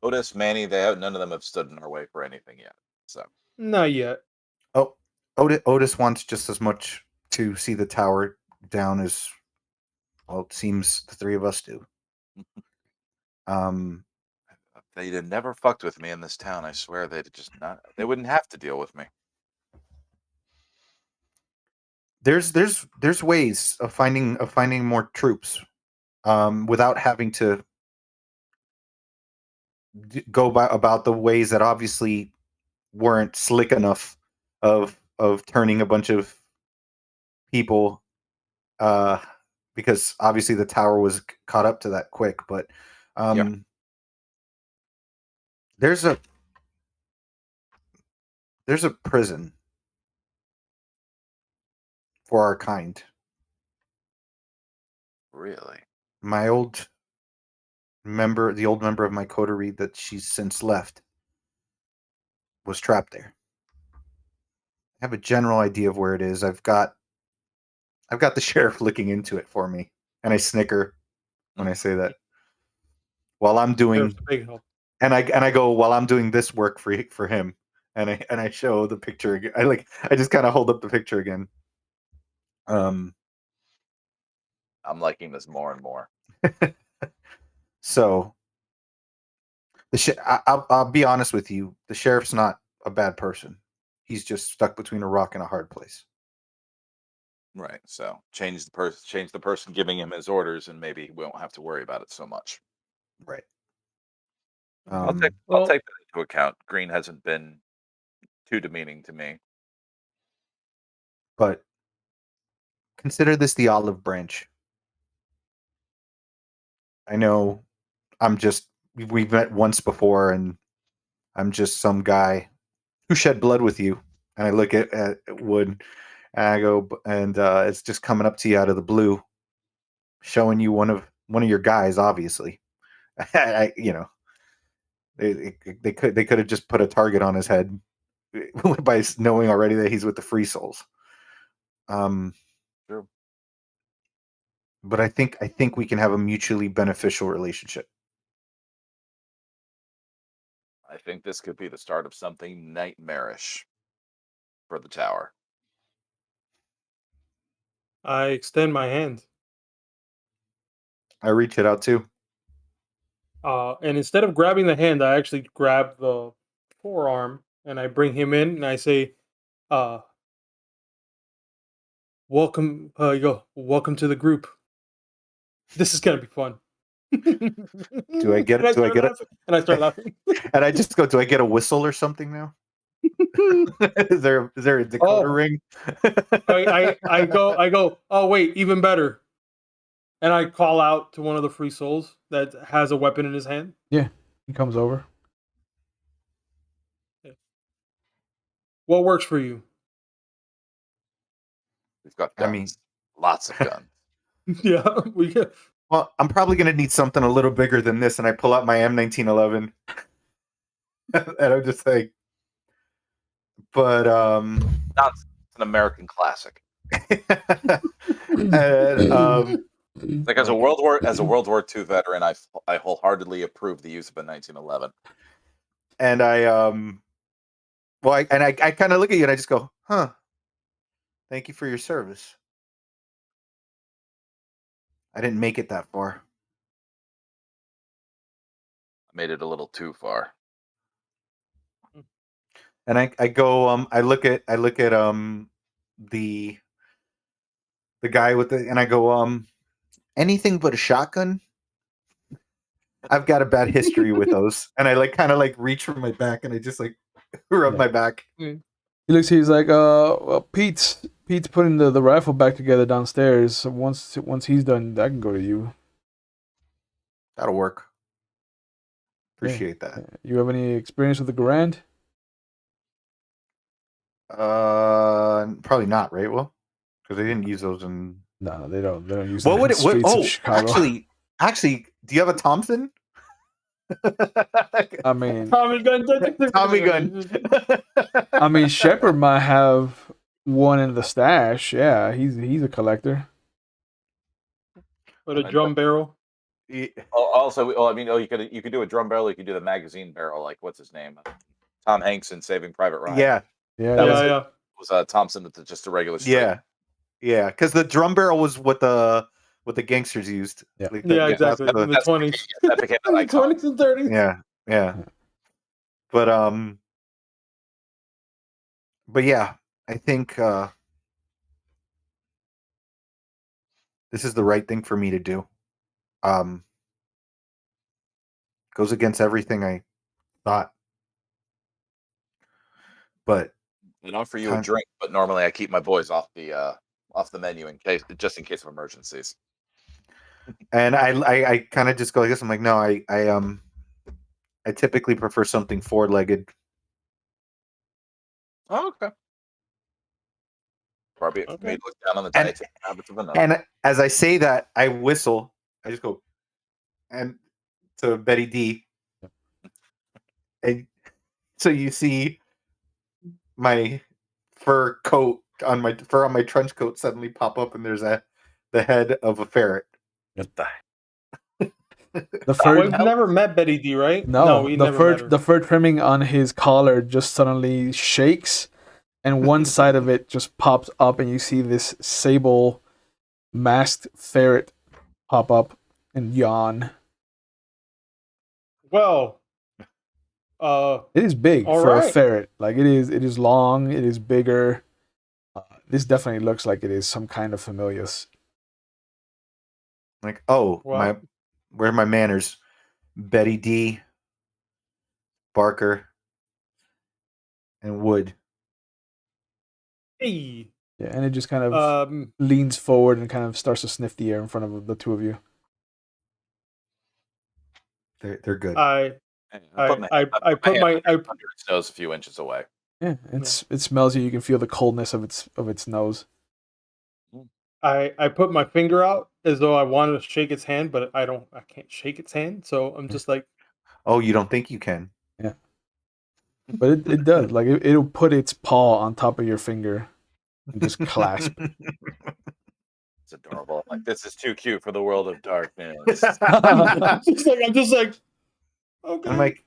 Otis, Manny, none of them have stood in our way for anything yet. So Not yet. Oh, Otis wants just as much to see the tower down as, well, it seems the three of us do. they'd have never fucked with me in this town. I swear they wouldn't have to deal with me. There's ways of finding more troops, without having to about the ways that obviously weren't slick enough of turning a bunch of people, because obviously the tower was caught up to that quick. But there's a prison for our kind. Really? My old member, the old member of my coterie that she's since left, was trapped there. I have a general idea of where it is. I've got the sheriff looking into it for me, and I snicker when I say that. While I'm There's doing, a big help. and I go while I'm doing this work for him, and I show the picture again. I just kind of hold up the picture again. I'm liking this more and more. So I'll be honest with you. The sheriff's not a bad person. He's just stuck between a rock and a hard place. Right. So change the person giving him his orders, and maybe we won't have to worry about it so much. Right. I'll take Well- that into account. Green hasn't been too demeaning to me. But consider this the olive branch. I know we've met once before, and I'm just some guy who shed blood with you. And I look at Wood, and I go, and it's just coming up to you out of the blue, showing you one of your guys, obviously. They could have just put a target on his head by knowing already that he's with the Free Souls. Sure. But I think we can have a mutually beneficial relationship. I think this could be the start of something nightmarish for the tower. I extend my hand. I reach it out too. And instead of grabbing the hand, I actually grab the forearm and I bring him in and I say, welcome, welcome to the group. This is gonna be fun. Do I get it? Do I get it? And I start laughing. And I just go, do I get a whistle or something now? Is there a decoder ring? I go, oh wait, even better. And I call out to one of the Free Souls that has a weapon in his hand. Yeah, he comes over. What works for you? We've got I guns. mean- Lots of guns. Yeah, we get. Well, I'm probably going to need something a little bigger than this, and I pull out my M1911, and I'm just like, but It's an American classic. and, Like as a World War II veteran, I wholeheartedly approve the use of a 1911. and I kind of look at you and I just go, huh? Thank you for your service. I didn't make it that far. I made it a little too far. And I go, I look at the guy with and I go, anything but a shotgun. I've got a bad history with those, and I kind of reach for my back, and I just rub my back. He looks. He's like, well, Pete's putting the rifle back together downstairs. So once he's done, I can go to you. That'll work. Appreciate that. You have any experience with the Garand? Probably not, right? Well, because they didn't use those in. No, they don't. They don't use. What them would in it? What? streets of Oh, Chicago. actually, do you have a Thompson? I mean, Tommy gun. Tommy gun. I mean, Shepard might have one in the stash. Yeah, he's a collector. With a drum barrel. Also, you could do a drum barrel. You could do the magazine barrel. Like what's his name? Tom Hanks in Saving Private Ryan. Yeah. Yeah. Was Thompson with just a regular straight. Yeah. Because the drum barrel was what the gangsters used. Yeah. Exactly. In the 20s. That became an In the icon. 20s and 30s. Yeah. But yeah, I think this is the right thing for me to do. Goes against everything I thought. But I'd offer you a drink, but normally I keep my boys off the menu in case of emergencies. And I kind of just go like this. I'm like, no, I typically prefer something four-legged. Oh, okay. Probably Okay. made look down on the And- dietary habits of another. And as I say that, I whistle. I just go, and to Betty D. And so you see my fur on my trench coat suddenly pop up, and there's the head of a ferret. What the The fur, We've never met Betty D, right? no, we the never fur, met her. the fur trimming on his collar just suddenly shakes, and one side of it just pops up, and you see this sable masked ferret pop up and yawn. Well, It is big All for a right. ferret. Like it is long. It is bigger. This definitely looks like it is some kind of familius. Like, oh, Well. where are my manners? Betty D, Barker, and Wood. hey, Yeah, and it just kind of leans forward and kind of starts to sniff the air in front of the two of you. They're good. I put my I under its nose a few inches away. Yeah, it smells you. You can feel the coldness of its nose. I put my finger out as though I wanted to shake its hand, but I can't shake its hand, so I'm just like, Oh, you don't think you can? Yeah, but it does. Like it'll put its paw on top of your finger and just clasp. It's adorable. I'm like, this is too cute for the world of darkness. I'm just like, okay. I'm like,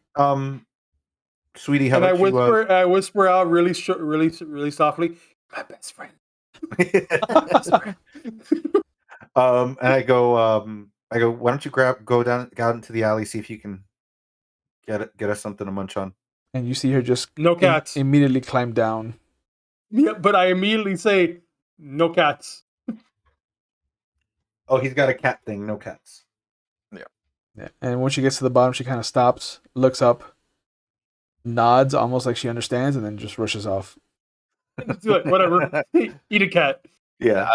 sweetie, how and about I whisper out really really softly, my best friend. And I go, why don't you go out into the alley, see if you can get us something to munch on. And you see her just No cats. immediately climb down. Yeah, but I immediately say, no cats. Oh, he's got a cat thing. No cats. Yeah. And when she gets to the bottom, she kind of stops, looks up, nods almost like she understands, and then just rushes off. Like, whatever. Eat a cat. Yeah.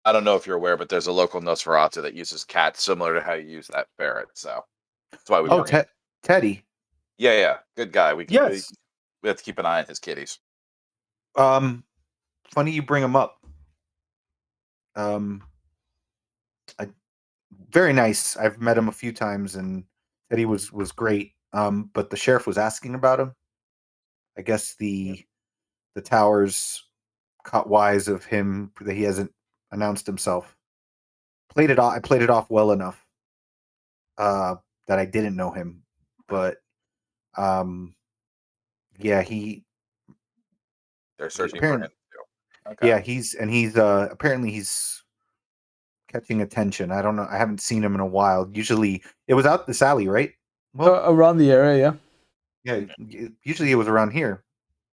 I don't know if you're aware, but there's a local Nosferatu that uses cats similar to how you use that ferret. So that's why we. Oh, Teddy. Yeah, good guy. We have to keep an eye on his kitties. Funny you bring him up. Very nice. I've met him a few times, and Teddy was great. But the sheriff was asking about him. I guess the towers caught wise of him that he hasn't announced himself. I played it off well enough that I didn't know him, but yeah, they're searching for him too. Okay. Yeah, he's apparently he's catching attention. I don't know. I haven't seen him in a while. Usually it was out this alley, right? Well, around the area, yeah. Yeah, usually it was around here.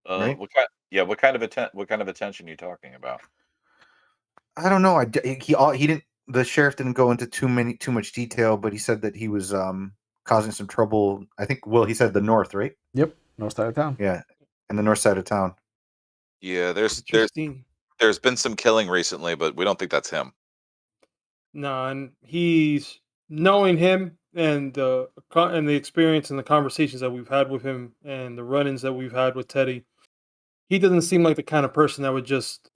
Right? What kind of attention are you talking about? I don't know. He didn't. The sheriff didn't go into too much detail, but he said that he was causing some trouble. I think. Well, he said the north, right? Yep, north side of town. Yeah, and the north side of town. Yeah, there's been some killing recently, but we don't think that's him. No, and he's knowing him and the experience and the conversations that we've had with him and the run-ins that we've had with Teddy. He doesn't seem like the kind of person that would just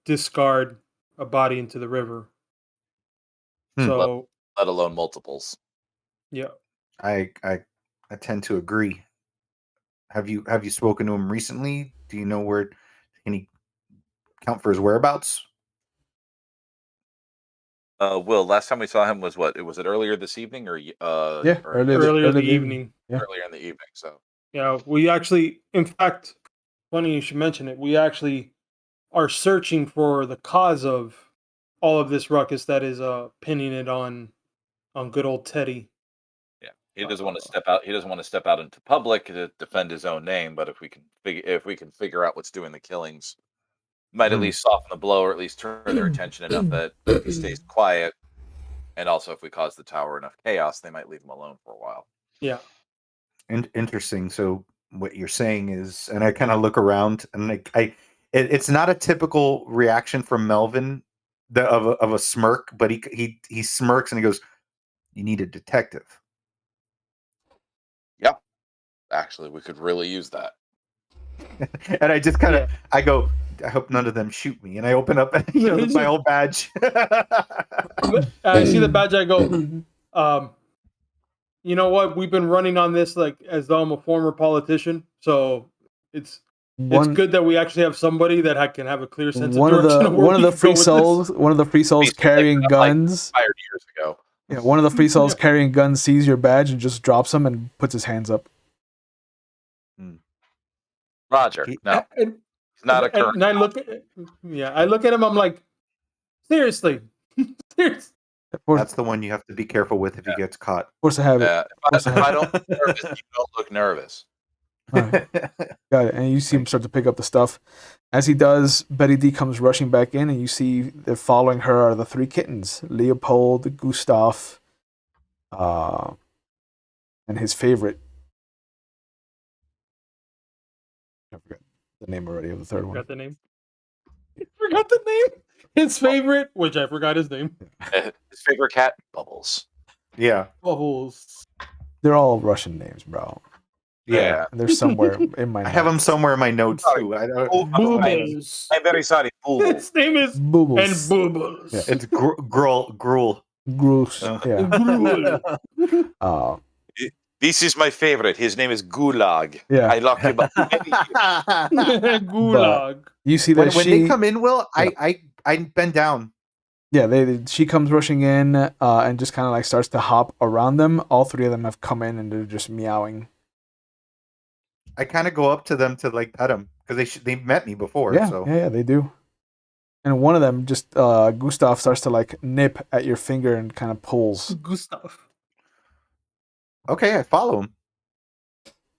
discard a body into the river. So, let alone multiples. Yeah, I tend to agree. Have you spoken to him recently? Do you know where? Can he count for his whereabouts? Will, last time we saw him was what? Was it earlier this evening or earlier in the evening? Yeah. Earlier in the evening. So yeah, we actually, in fact, funny you should mention it. We actually are searching for the cause of all of this ruckus that is pinning it on good old Teddy. Yeah, he doesn't want to step out. He doesn't want to step out into public to defend his own name. But if we can figure out what's doing the killings, might at least soften the blow, or at least turn their attention enough that he stays quiet. And also, if we cause the tower enough chaos, they might leave him alone for a while. Yeah. Interesting. So what you're saying is, and I kind of look around, and it's not a typical reaction from Melvin of a smirk, but he smirks and he goes, "You need a detective." Yeah, actually, we could really use that. And I just kind of I go, I hope none of them shoot me. And I open up my old badge. I see the badge. I go, you know what? We've been running on this like as though I'm a former politician, so it's good that we actually have somebody that can have a clear sense of direction. One of the free souls carrying guns. Like 5 years ago. Yeah, one of the free souls carrying guns sees your badge and just drops them and puts his hands up. Roger, no, it's not a current. And I look at him. I'm like, seriously. That's the one you have to be careful with if he gets caught. Of course I have it. If I don't look nervous, you don't look nervous. Right. Got it. And you see him start to pick up the stuff. As he does, Betty D comes rushing back in, and you see that following her are the 3 kittens: Leopold, Gustav, and his favorite. I forgot the name already of the third one. Forgot the name. His favorite, which I forgot his name. His favorite cat, Bubbles. Yeah. Bubbles. They're all Russian names, bro. Yeah. And they're somewhere in my notes. I have them somewhere in my notes, too. Bubbles. I'm very sorry, Bubbles. His name is Bubbles. And Bubbles. Yeah. It's Gruel. Gross. Yeah. This is my favorite. His name is Gulag. Yeah. I locked him up. Gulag. You see that when they come in, Will, I bend down. Yeah, she comes rushing in and just kind of like starts to hop around them. All 3 of them have come in and they're just meowing. I kind of go up to them to like pet them because they met me before. Yeah, so. yeah, they do. And one of them just Gustav starts to like nip at your finger and kind of pulls. Gustav. Okay, I follow him.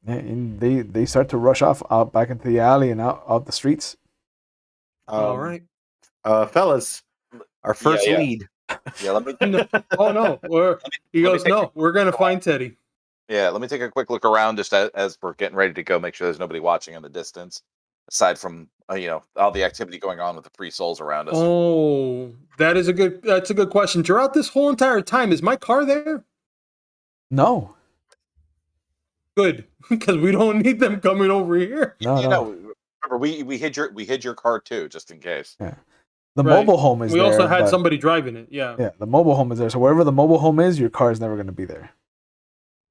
Yeah, and they start to rush off out back into the alley and out the streets. All right, fellas, our first lead. Yeah, let me. Oh no, we're gonna find Teddy. Yeah, let me take a quick look around just as we're getting ready to go. Make sure there's nobody watching in the distance, aside from all the activity going on with the free souls around us. Oh, that's a good question. Throughout this whole entire time, is my car there? No. Good, because we don't need them coming over here. No. Remember, we hid your car too, just in case. Yeah. The mobile home is there. We also had somebody driving it. Yeah. Yeah, the mobile home is there. So wherever the mobile home is, your car is never going to be there.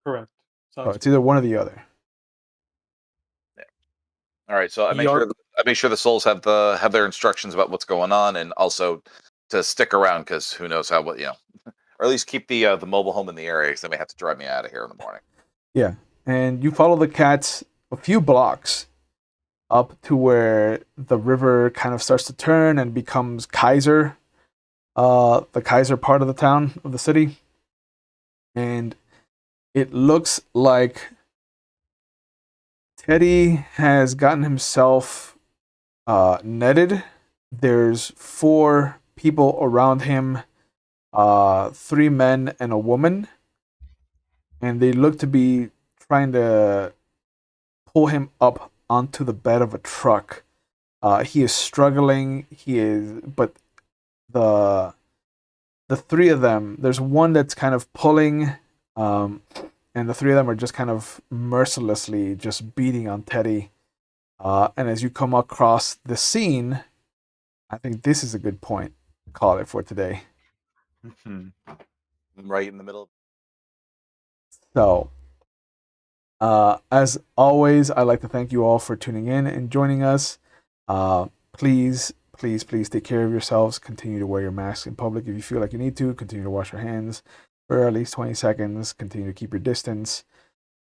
Correct. So it's either one or the other. Yeah. All right. So I make sure the souls have their instructions about what's going on, and also to stick around because who knows or at least keep the mobile home in the area because they may have to drive me out of here in the morning. Yeah, and you follow the cats a few blocks up to where the river kind of starts to turn and becomes Kaiser, the Kaiser part of the town, of the city. And it looks like Teddy has gotten himself netted. There's 4 people around him, 3 men and a woman. And they look to be trying to pull him up onto the bed of a truck. He is struggling. But the 3 of them, there's one that's kind of pulling, and the 3 of them are just kind of mercilessly just beating on Teddy. And as you come across the scene, I think this is a good point to call it for today. Mm-hmm. Right in the middle. So, as always, I'd like to thank you all for tuning in and joining us. Please take care of yourselves. Continue to wear your mask in public if you feel like you need to. Continue to wash your hands for at least 20 seconds. Continue to keep your distance.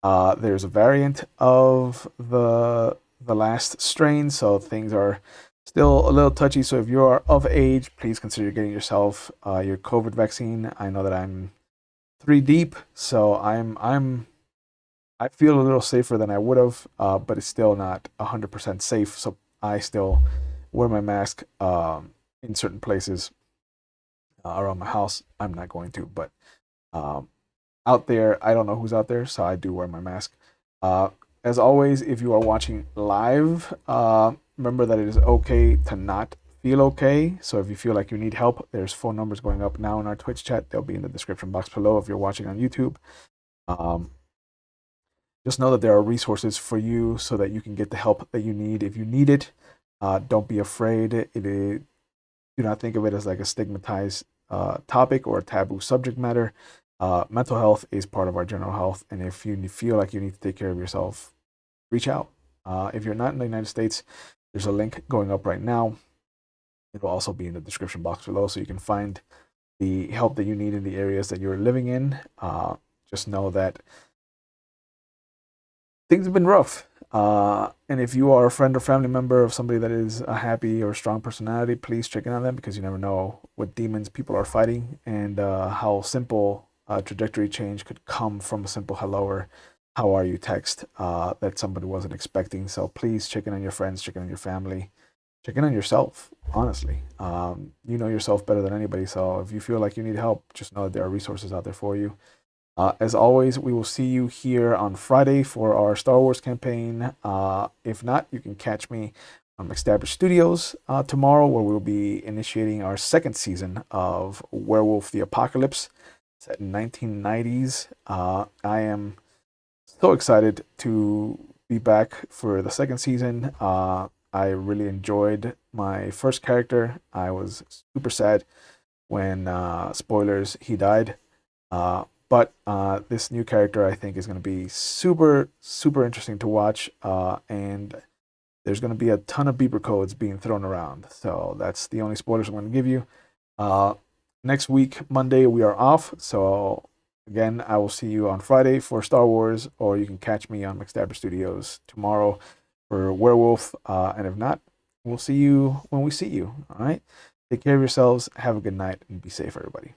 There's a variant of the last strain, so things are still a little touchy. So if you are of age, please consider getting yourself your COVID vaccine. I know that I'm 3 deep, so I feel a little safer than I would have, but it's still not 100% safe. So I still wear my mask in certain places around my house. I'm not going to, but out there, I don't know who's out there, so I do wear my mask. As always, if you are watching live, remember that it is okay to not feel okay. So if you feel like you need help, there's phone numbers going up now in our Twitch chat. They'll be in the description box below if you're watching on YouTube. Just know that there are resources for you so that you can get the help that you need if you need it. Don't be afraid. Do not think of it as like a stigmatized topic or a taboo subject matter. Mental health is part of our general health, and if you feel like you need to take care of yourself, reach out. If you're not in the United States, there's a link going up right now. It will also be in the description box below, so you can find the help that you need in the areas that you're living in. Just know that things have been rough. And if you are a friend or family member of somebody that is a happy or strong personality, please check in on them, because you never know what demons people are fighting, and how simple trajectory change could come from a simple hello or how are you text that somebody wasn't expecting. So please check in on your friends, check in on your family, check in on yourself, honestly. You know yourself better than anybody. So if you feel like you need help, just know that there are resources out there for you. As always, we will see you here on Friday for our Star Wars campaign. If not, you can catch me on McStabber Studios tomorrow, where we'll be initiating our second season of Werewolf the Apocalypse. It's at 1990s. I am so excited to be back for the second season. I really enjoyed my first character. I was super sad when, spoilers, he died. But this new character, I think, is going to be super, super interesting to watch. And there's going to be a ton of beeper codes being thrown around. So that's the only spoilers I'm going to give you. Next week, Monday, we are off. So again, I will see you on Friday for Star Wars, or you can catch me on McStabber Studios tomorrow for Werewolf. And if not, we'll see you when we see you. All right. Take care of yourselves. Have a good night and be safe, everybody.